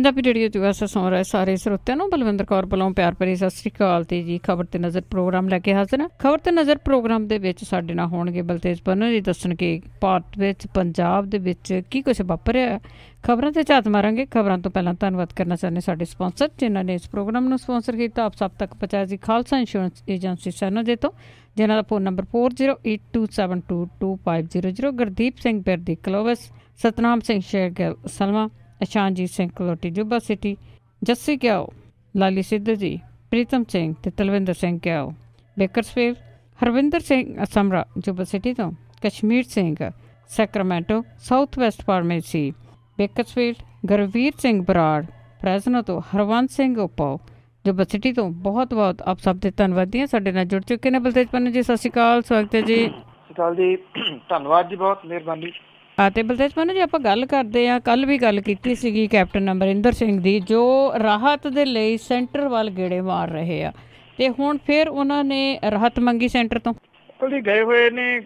Punjabi radio च वैसे सुन रहे सारे श्रोतिਆਂ ਨੂੰ ਬਲਵਿੰਦਰ ਕੌਰ ਵੱਲੋਂ ਪਿਆਰ ਭਰੀ ਸਤਿ ਸ੍ਰੀ ਅਕਾਲ ਤੇ ਜੀ। ਖਬਰ ਤੇ ਨਜ਼ਰ ਪ੍ਰੋਗਰਾਮ ਲੈ ਕੇ ਹਾਜ਼ਰ ਹਾਂ। ਖਬਰ ਤੇ ਨਜ਼ਰ ਪ੍ਰੋਗਰਾਮ ਦੇ ਵਿੱਚ ਸਾਡੇ ਨਾਲ ਹੋਣਗੇ ਬਲਤੇਜ ਪੰਨੂ ਜੀ, ਦੱਸਣਗੇ ਭਾਰਤ ਵਿੱਚ ਪੰਜਾਬ ਦੇ ਵਿੱਚ ਕੀ ਕੁਛ ਵਾਪਰਿਆ। ਖਬਰਾਂ ਤੇ ਝਾਤ ਮਾਰਾਂਗੇ। ਖਬਰਾਂ ਤੋਂ ਪਹਿਲਾਂ ਧੰਨਵਾਦ ਕਰਨਾ ਚਾਹੁੰਦੇ ਸਾਡੇ ਸਪਾਂਸਰ ਜਿਨ੍ਹਾਂ ਨੇ ਇਸ ਪ੍ਰੋਗਰਾਮ ਨੂੰ ਸਪਾਂਸਰ ਕੀਤਾ। ਆਪ ਸਭ ਤੱਕ ਪਹੁੰਚਾਇਆ ਜੀ ਖਾਲਸਾ ਇੰਸ਼ੋਰੈਂਸ ਏਜੰਸੀ ਸੈਨੋਜੇ ਤੋਂ, ਜਿਨ੍ਹਾਂ ਦਾ phone number 4082722500। Gurdeep Singh Birdi Clovis, Satnam Singh Shergill Selma, Ashanjeet Singh Kaloti Yuba City, Jassi ਕਿਆਓ, ਲਾਲੀ ਸਿੱਧੂ ਜੀ, ਪ੍ਰੀਤਮ ਸਿੰਘ ਤੇ ਤਲਵਿੰਦਰ ਸਿੰਘ ਕਿਆਓ Bakersfield, Harwinder Singh Samra Yuba City ਤੋਂ, Kashmir Singh Sacramento South West pharmacy Bakersfield, Gurvir Singh Brar Fresno ਤੋਂ, ਹਰਵੰਤ ਸਿੰਘ ਉਪਾਓ ਜੁੱਬਾ ਸਿਟੀ ਤੋਂ। ਬਹੁਤ ਬਹੁਤ ਆਪ ਸਭ ਦੇ ਧੰਨਵਾਦੀ ਹਾਂ। ਸਾਡੇ ਨਾਲ ਜੁੜ ਚੁੱਕੇ ਨੇ ਬਲਤੇਜ ਪੰਨੂ ਜੀ, ਸਤਿ ਸ਼੍ਰੀ ਅਕਾਲ, ਸਵਾਗਤ ਹੈ ਜੀ। ਸਤਿ ਸ਼੍ਰੀ ਅਕਾਲ ਜੀ, ਧੰਨਵਾਦ ਜੀ, ਬਹੁਤ ਮਿਹਰਬਾਨੀ। ਅਤੇ ਬਲਤੇਜ ਪੰਨੂ ਜੀ, ਆਪਾਂ ਗੱਲ ਕਰਦੇ ਹਾਂ, ਕੱਲ੍ਹ ਵੀ ਗੱਲ ਕੀਤੀ ਸੀਗੀ ਕੈਪਟਨ ਅਮਰਿੰਦਰ ਸਿੰਘ ਦੀ, ਜੋ ਰਾਹਤ ਦੇ ਲਈ ਸੈਂਟਰ ਵੱਲ ਗੇੜੇ ਮਾਰ ਰਹੇ ਆ, ਅਤੇ ਹੁਣ ਫਿਰ ਉਹਨਾਂ ਨੇ ਰਾਹਤ ਮੰਗੀ ਸੈਂਟਰ ਤੋਂ। ਜੀ ਗਏ ਹੋਏ ਨੇ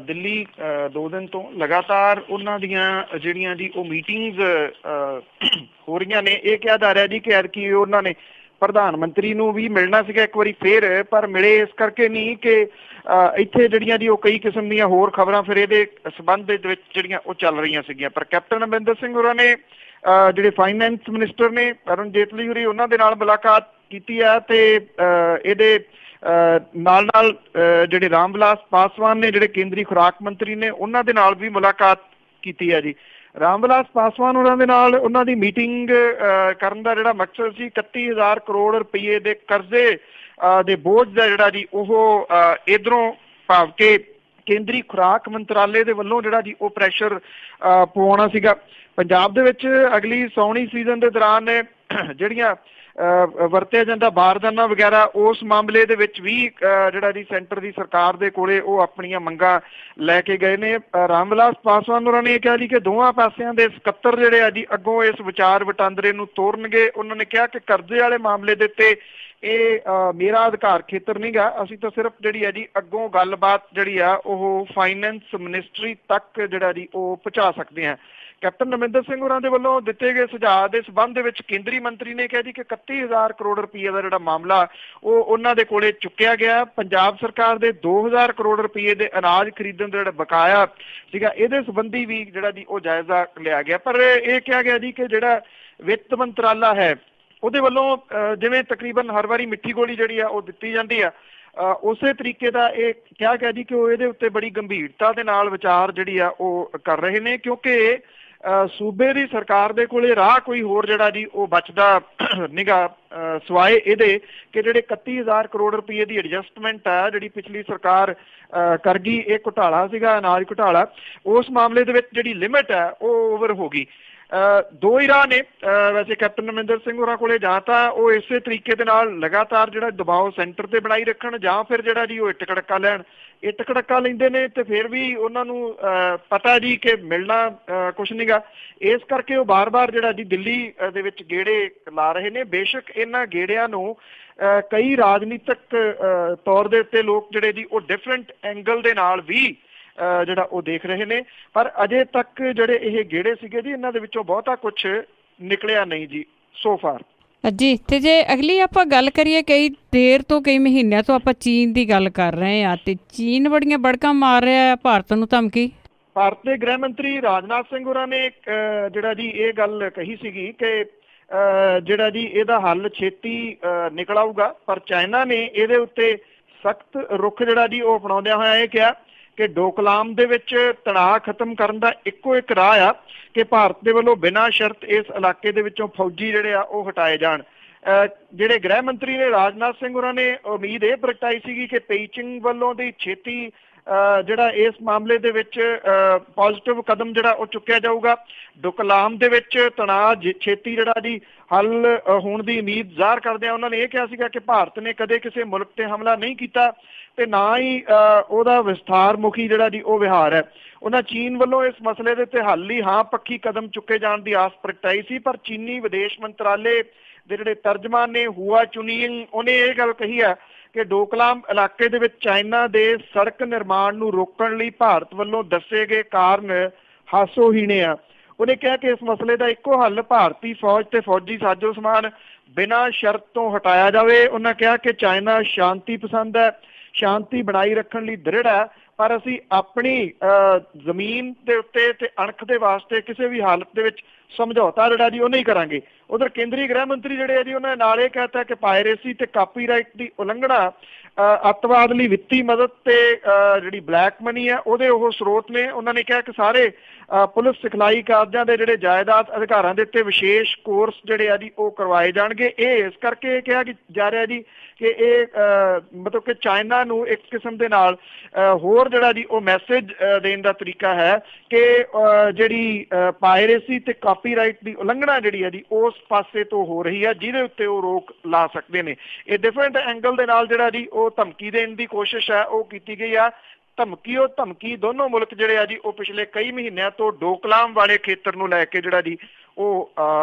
ਦਿੱਲੀ 2 ਦਿਨ ਤੋਂ ਲਗਾਤਾਰ। ਉਹਨਾਂ ਦੀਆਂ ਜਿਹੜੀਆਂ ਜੀ ਉਹ ਮੀਟਿੰਗਸ ਹੋ ਰਹੀਆਂ ਨੇ। ਇਹ ਕਿਹਾ ਜਾ ਰਿਹਾ ਜੀ ਕਿ ਐਤਕੀ ਉਹਨਾਂ ਨੇ ਪ੍ਰਧਾਨ ਮੰਤਰੀ ਨੂੰ ਵੀ ਮਿਲਣਾ ਸੀਗਾ ਇੱਕ ਵਾਰੀ ਫੇਰ, ਪਰ ਮਿਲੇ ਇਸ ਕਰਕੇ ਨਹੀਂ ਕਿ ਇੱਥੇ ਜਿਹੜੀਆਂ ਜੀ ਉਹ ਕਈ ਕਿਸਮ ਦੀਆਂ ਹੋਰ ਖਬਰਾਂ ਫਿਰ ਇਹਦੇ ਸੰਬੰਧ ਦੇ ਵਿੱਚ ਜਿਹੜੀਆਂ ਉਹ ਚੱਲ ਰਹੀਆਂ ਸੀਗੀਆਂ। ਪਰ ਕੈਪਟਨ ਅਮਰਿੰਦਰ ਸਿੰਘ ਹੋਰਾਂ ਨੇ ਜਿਹੜੇ ਫਾਈਨੈਂਸ ਮਿਨਿਸਟਰ ਨੇ ਅਰੁਣ ਜੇਤਲੀ ਹੋਰੀ, ਉਹਨਾਂ ਦੇ ਨਾਲ ਮੁਲਾਕਾਤ ਕੀਤੀ ਹੈ। ਤੇ ਇਹਦੇ ਨਾਲ ਨਾਲ ਜਿਹੜੇ ਰਾਮ ਵਿਲਾਸ ਪਾਸਵਾਨ ਨੇ, ਜਿਹੜੇ ਕੇਂਦਰੀ ਖੁਰਾਕ ਮੰਤਰੀ ਨੇ, ਉਹਨਾਂ ਦੇ ਨਾਲ ਵੀ ਮੁਲਾਕਾਤ ਕੀਤੀ ਹੈ ਜੀ। ਰਾਮ ਵਿਲਾਸ ਪਾਸਵਾਨ ਉਹਨਾਂ ਦੇ ਨਾਲ ਉਹਨਾਂ ਦੀ ਮੀਟਿੰਗ ਕਰਨ ਦਾ ਜਿਹੜਾ ਮਕਸਦ ਸੀ, 31,000 ਕਰੋੜ ਰੁਪਈਏ ਦੇ ਕਰਜ਼ੇ ਦੇ ਬੋਝ ਦਾ ਜਿਹੜਾ ਜੀ ਉਹ ਇੱਧਰੋਂ ਭਾਵ ਕਿ ਕੇਂਦਰੀ ਖੁਰਾਕ ਮੰਤਰਾਲੇ ਦੇ ਵੱਲੋਂ ਜਿਹੜਾ ਜੀ ਉਹ ਪ੍ਰੈਸ਼ਰ ਪਵਾਉਣਾ ਸੀਗਾ। ਪੰਜਾਬ ਦੇ ਵਿੱਚ ਅਗਲੀ ਸਾਉਣੀ ਸੀਜ਼ਨ ਦੇ ਦੌਰਾਨ ਜਿਹੜੀਆਂ ਵਰਤਿਆ ਜਾਂਦਾ ਬਾਰਦਾਨਾ ਵਗੈਰਾ, ਉਸ ਮਾਮਲੇ ਦੇ ਵਿੱਚ ਵੀ ਜਿਹੜਾ ਜੀ ਸੈਂਟਰ ਦੀ ਸਰਕਾਰ ਦੇ ਕੋਲੇ ਉਹ ਆਪਣੀਆਂ ਮੰਗਾਂ ਲੈ ਕੇ ਗਏ ਨੇ। ਰਾਮ ਵਿਲਾਸ ਪਾਸਵਾਨ ਹੋਰਾਂ ਨੇ ਇਹ ਕਿਹਾ ਜੀ ਕਿ ਦੋਵਾਂ ਪਾਸਿਆਂ ਦੇ ਸਕੱਤਰ ਜਿਹੜੇ ਆ ਜੀ ਅੱਗੋਂ ਇਸ ਵਿਚਾਰ ਵਟਾਂਦਰੇ ਨੂੰ ਤੋਰਨਗੇ। ਉਹਨਾਂ ਨੇ ਕਿਹਾ ਕਿ ਕਰਜ਼ੇ ਵਾਲੇ ਮਾਮਲੇ ਦੇ ਉੱਤੇ ਇਹ ਮੇਰਾ ਅਧਿਕਾਰ ਖੇਤਰ ਨਹੀਂ ਗਾ, ਅਸੀਂ ਤਾਂ ਸਿਰਫ ਜਿਹੜੀ ਹੈ ਜੀ ਅੱਗੋਂ ਗੱਲਬਾਤ ਜਿਹੜੀ ਆ ਉਹ ਫਾਈਨੈਂਸ ਮਿਨਿਸਟਰੀ ਤੱਕ ਜਿਹੜਾ ਜੀ ਉਹ ਪਹੁੰਚਾ ਸਕਦੇ ਹਾਂ। ਕੈਪਟਨ ਅਮਰਿੰਦਰ ਸਿੰਘ ਹੋਰਾਂ ਦੇ ਵੱਲੋਂ ਦਿੱਤੇ ਗਏ ਸੁਝਾਅ ਦੇ ਸੰਬੰਧ ਦੇ ਵਿੱਚ ਕੇਂਦਰੀ ਮੰਤਰੀ ਨੇ ਕਿਹਾ ਜੀ ਕਿ 31,000 ਕਰੋੜ ਰੁਪਈਏ ਦਾ ਜਿਹੜਾ ਮਾਮਲਾ ਉਹ ਉਹਨਾਂ ਦੇ ਕੋਲੇ ਚੁੱਕਿਆ ਗਿਆ। ਪੰਜਾਬ ਸਰਕਾਰ ਦੇ 2,000 ਕਰੋੜ ਰੁਪਈਏ ਦੇ ਅਨਾਜ ਖਰੀਦਣ ਦਾ ਜਿਹੜਾ ਬਕਾਇਆ ਸੀਗਾ, ਇਹਦੇ ਸੰਬੰਧੀ ਵੀ ਜਿਹੜਾ ਜੀ ਉਹ ਜਾਇਜ਼ਾ ਲਿਆ ਗਿਆ। ਪਰ ਇਹ ਕਿਹਾ ਗਿਆ ਜੀ ਕਿ ਜਿਹੜਾ ਵਿੱਤ ਮੰਤਰਾਲਾ ਹੈ ਉਹਦੇ ਵੱਲੋਂ ਜਿਵੇਂ ਤਕਰੀਬਨ ਹਰ ਵਾਰੀ ਮਿੱਠੀ ਗੋਲੀ ਜਿਹੜੀ ਆ ਉਹ ਦਿੱਤੀ ਜਾਂਦੀ ਆ, ਉਸੇ ਤਰੀਕੇ ਦਾ ਇਹ ਕਿਹਾ ਗਿਆ ਜੀ ਕਿ ਉਹ ਇਹਦੇ ਉੱਤੇ ਬੜੀ ਗੰਭੀਰਤਾ ਦੇ ਨਾਲ ਵਿਚਾਰ ਜਿਹੜੀ ਆ ਉਹ ਕਰ ਰਹੇ ਨੇ, ਕਿਉਂਕਿ ਸੂਬੇ ਦੀ ਸਰਕਾਰ ਦੇ ਕੋਲੇ ਰਾਹ ਕੋਈ ਹੋਰ ਜਿਹੜਾ ਜੀ ਉਹ ਬਚਦਾ ਨਿਗਾ ਸਵਾਏ ਇਹਦੇ ਕਿ ਜਿਹੜੇ 31,000 ਕਰੋੜ ਰੁਪਈਏ ਦੀ ਐਡਜਸਟਮੈਂਟ ਆ ਜਿਹੜੀ ਪਿਛਲੀ ਸਰਕਾਰ ਕਰ ਗਈ, ਇਹ ਘੁਟਾਲਾ ਸੀਗਾ, ਅਨਾਜ ਘੁਟਾਲਾ, ਉਸ ਮਾਮਲੇ ਦੇ ਵਿੱਚ ਜਿਹੜੀ ਲਿਮਿਟ ਹੈ ਉਹ ਓਵਰ ਹੋ ਗਈ। ਦੋ ਹੀ ਰਾਹ ਨੇ ਵੈਸੇ ਕੈਪਟਨ ਅਮਰਿੰਦਰ ਸਿੰਘ ਹੋਰਾਂ ਕੋਲੇ, ਜਾਂ ਤਾਂ ਉਹ ਇਸੇ ਤਰੀਕੇ ਦੇ ਨਾਲ ਲਗਾਤਾਰ ਜਿਹੜਾ ਦਬਾਅ ਸੈਂਟਰ ਤੇ ਬਣਾਈ ਰੱਖਣ, ਜਾਂ ਫਿਰ ਜਿਹੜਾ ਜੀ ਉਹ ਇੱਟ ਕੜੱਕਾ ਲੈਣ। ਇੱਟ ਕੜੱਕਾ ਲੈਂਦੇ ਨੇ ਤੇ ਫਿਰ ਵੀ ਉਹਨਾਂ ਨੂੰ ਪਤਾ ਜੀ ਕਿ ਮਿਲਣਾ ਕੁਛ ਨਹੀਂ ਗਾ, ਇਸ ਕਰਕੇ ਉਹ ਬਾਰ-ਬਾਰ ਜਿਹੜਾ ਜੀ ਦਿੱਲੀ ਦੇ ਵਿੱਚ ਗੇੜੇ ਲਾ ਰਹੇ ਨੇ। ਬੇਸ਼ੱਕ ਇਹਨਾਂ ਗੇੜਿਆਂ ਨੂੰ ਕਈ ਰਾਜਨੀਤਿਕ ਤੌਰ ਦੇ ਉੱਤੇ ਲੋਕ ਜਿਹੜੇ ਜੀ ਉਹ ਡਿਫਰੈਂਟ ਐਂਗਲ ਦੇ ਨਾਲ ਵੀ ਜਿਹੜਾ ਉਹ ਦੇਖ ਰਹੇ ਨੇ, ਪਰ ਅਜੇ ਤੱਕ ਜਿਹੜੇ ਇਹ ਗੇੜੇ ਸੀਗੇ ਜੀ ਇਹਨਾਂ ਦੇ ਵਿੱਚੋਂ ਬਹੁਤਾ ਕੁਛ ਨਿਕਲਿਆ ਨਹੀਂ ਜੀ ਸੋ ਫਾਰ ਜੀ। ਤੇ ਜੇ ਅਗਲੀ ਆਪਾਂ ਗੱਲ ਕਰੀਏ, ਕਈ ਦੇਰ ਤੋਂ, ਕਈ ਮਹੀਨਿਆਂ ਤੋਂ ਆਪਾਂ ਚੀਨ ਦੀ ਗੱਲ ਕਰ ਰਹੇ ਹਾਂ, ਤੇ ਚੀਨ ਬੜੀਆਂ ਬੜਕਾਂ ਮਾਰ ਰਿਹਾ ਭਾਰਤ ਨੂੰ ਧਮਕੀ। ਭਾਰਤ ਦੇ ਗ੍ਰਹਿ ਮੰਤਰੀ ਰਾਜਨਾਥ ਸਿੰਘ ਹੋਰਾਂ ਨੇ ਜਿਹੜਾ ਜੀ ਇਹ ਗੱਲ ਕਹੀ ਸੀਗੀ ਕਿ ਜਿਹੜਾ ਜੀ ਇਹਦਾ ਹੱਲ ਛੇਤੀ ਨਿਕਲ ਆਊਗਾ, ਪਰ ਚਾਈਨਾ ਨੇ ਇਹਦੇ ਉੱਤੇ ਸਖਤ ਰੁਖ ਜਿਹੜਾ ਜੀ ਉਹ ਅਪਣਾਉਂਦਿਆਂ ਹੋਇਆ ਇਹ ਕਿਹਾ ਕਿ ਡੋਕਲਾਮ ਦੇ ਵਿੱਚ ਤਣਾਅ ਖਤਮ ਕਰਨ ਦਾ ਇੱਕੋ ਇੱਕ ਰਾਹ ਆ ਕਿ ਭਾਰਤ ਦੇ ਵੱਲੋਂ ਬਿਨਾਂ ਸ਼ਰਤ ਇਸ ਇਲਾਕੇ ਦੇ ਵਿੱਚੋਂ ਫੌਜੀ ਜਿਹੜੇ ਆ ਉਹ ਹਟਾਏ ਜਾਣ। ਜਿਹੜੇ ਗ੍ਰਹਿ ਮੰਤਰੀ ਨੇ ਰਾਜਨਾਥ ਸਿੰਘ ਹੋਰਾਂ ਨੇ ਉਮੀਦ ਇਹ ਪ੍ਰਗਟਾਈ ਸੀਗੀ ਕਿ ਪੀਚਿੰਗ ਵੱਲੋਂ ਦੀ ਛੇਤੀ ਜਿਹੜਾ ਇਸ ਮਾਮਲੇ ਦੇ ਵਿੱਚ ਪੋਜ਼ਿਟਿਵ ਕਦਮ ਜਿਹੜਾ ਉਹ ਚੁੱਕਿਆ ਜਾਊਗਾ। ਡੋਕਲਾਮ ਦੇ ਵਿੱਚ ਤਣਾਅ ਛੇਤੀ ਜਿਹੜਾ ਜੀ ਹੱਲ ਹੋਣ ਦੀ ਉਮੀਦ ਜ਼ਾਹਰ ਕਰਦਿਆਂ ਉਹਨਾਂ ਨੇ ਇਹ ਕਿਹਾ ਸੀਗਾ ਕਿ ਭਾਰਤ ਨੇ ਕਦੇ ਕਿਸੇ ਮੁਲਕ ਤੇ ਹਮਲਾ ਨਹੀਂ ਕੀਤਾ ਤੇ ਨਾ ਹੀ ਉਹਦਾ ਵਿਸਥਾਰ ਮੁਖੀ ਜਿਹੜਾ ਜੀ ਉਹ ਵਿਹਾਰ ਹੈ। ਉਹਨਾਂ ਚੀਨ ਵੱਲੋਂ ਇਸ ਮਸਲੇ ਦੇ ਉੱਤੇ ਹੱਲ ਲਈ ਹਾਂ ਪੱਖੀ ਕਦਮ ਚੁੱਕੇ ਜਾਣ ਦੀ ਆਸ ਪ੍ਰਗਟਾਈ ਸੀ, ਪਰ ਚੀਨੀ ਵਿਦੇਸ਼ ਮੰਤਰਾਲੇ ਦੇ ਜਿਹੜੇ ਤਰਜਮਾਨ ਨੇ ਹੁਆ ਚੁਨੀਇੰਗ, ਉਹਨੇ ਇਹ ਗੱਲ ਕਹੀ ਹੈ ਕਿ ਡੋਕਲਾਮ ਇਲਾਕੇ ਦੇ ਵਿੱਚ ਚਾਈਨਾ ਦੇ ਸੜਕ ਨਿਰਮਾਣ ਨੂੰ ਰੋਕਣ ਲਈ ਭਾਰਤ ਵੱਲੋਂ ਦੱਸੇ ਗਏ ਕਾਰਨ ਹਾਸੋਹੀਣੇ ਆ। ਉਹਨੇ ਕਿਹਾ ਕਿ ਇਸ ਮਸਲੇ ਦਾ ਇੱਕੋ ਹੱਲ ਭਾਰਤੀ ਫੌਜ ਤੇ ਫੌਜੀ ਸਾਜੋ ਸਮਾਨ ਬਿਨਾਂ ਸ਼ਰਤ ਤੋਂ ਹਟਾਇਆ ਜਾਵੇ। ਉਹਨਾਂ ਕਿਹਾ ਕਿ ਚਾਈਨਾ ਸ਼ਾਂਤੀ ਪਸੰਦ ਹੈ, ਸ਼ਾਂਤੀ ਬਣਾਈ ਰੱਖਣ ਲਈ ਦ੍ਰਿੜ ਹੈ, ਪਰ ਅਸੀਂ ਆਪਣੀ ਜ਼ਮੀਨ ਦੇ ਉੱਤੇ ਤੇ ਅਣਖ ਦੇ ਵਾਸਤੇ ਕਿਸੇ ਵੀ ਹਾਲਤ ਦੇ ਵਿੱਚ ਸਮਝੌਤਾ ਜਿਹੜਾ ਜੀ ਉਹ ਨਹੀਂ ਕਰਾਂਗੇ। ਉਧਰ ਕੇਂਦਰੀ ਗ੍ਰਹਿ ਮੰਤਰੀ ਜਿਹੜੇ ਆ ਜੀ ਉਹਨਾਂ ਨੇ ਨਾਲ ਇਹ ਕਹਿਤਾ ਕਿ ਪਾਇਰੇਸੀ ਤੇ ਕਾਪੀਰਾਈਟ ਦੀ ਉਲੰਘਣਾ, ਅੱਤਵਾਦ ਲਈ ਵਿੱਤੀ ਮਦਦ ਤੇ ਜਿਹੜੀ ਬਲੈਕ ਮਨੀ ਹੈ ਉਹਦੇ ਉਹ ਸਰੋਤ ਨੇ। ਉਹਨਾਂ ਨੇ ਕਿਹਾ ਕਿ ਸਾਰੇ ਪੁਲਿਸ ਸਿਖਲਾਈ ਕਾਰਜਾਂ ਦੇ ਜਿਹੜੇ ਜਾਇਦਾਦ ਅਧਿਕਾਰਾਂ ਦੇ ਉੱਤੇ ਵਿਸ਼ੇਸ਼ ਕੋਰਸ ਜਿਹੜੇ ਆ ਜੀ ਉਹ ਕਰਵਾਏ ਜਾਣਗੇ। ਇਹ ਇਸ ਕਰਕੇ ਕਿਹਾ ਜਾ ਰਿਹਾ ਜੀ ਕਿ ਇਹ ਮਤਲਬ ਕਿ ਚਾਈਨਾ ਨੂੰ ਇੱਕ ਕਿਸਮ ਦੇ ਨਾਲ ਹੋਰ ਜਿਹੜਾ ਜੀ ਉਹ ਮੈਸੇਜ ਦੇਣ ਦਾ ਤਰੀਕਾ ਹੈ ਕਿ ਜਿਹੜੀ ਪਾਇਰੇਸੀ ਤੇ ਕਾਪੀਰਾਈਟ ਦੀ ਉਲੰਘਣਾ ਜਿਹੜੀ ਹੈ ਜੀ ਉਸ ਪਾਸੇ ਤੋਂ ਹੋ ਰਹੀ ਹੈ, ਜਿਹਦੇ ਉੱਤੇ ਉਹ ਰੋਕ ਲਾ ਸਕਦੇ ਨੇ। ਇਹ ਡਿਫਰੈਂਟ ਐਂਗਲ ਦੇ ਨਾਲ ਜਿਹੜਾ ਜੀ ਉਹ ਧਮਕੀ ਦੇਣ ਦੀ ਕੋਸ਼ਿਸ਼ ਹੈ ਉਹ ਕੀਤੀ ਗਈ ਆ। ਧਮਕੀ ਦੋਨੋਂ ਮੁਲਕ ਜਿਹੜੇ ਆ ਜੀ ਉਹ ਪਿਛਲੇ ਕਈ ਮਹੀਨਿਆਂ ਤੋਂ ਡੋਕਲਾਮ ਵਾਲੇ ਖੇਤਰ ਨੂੰ ਲੈ ਕੇ ਜਿਹੜਾ ਜੀ ਉਹ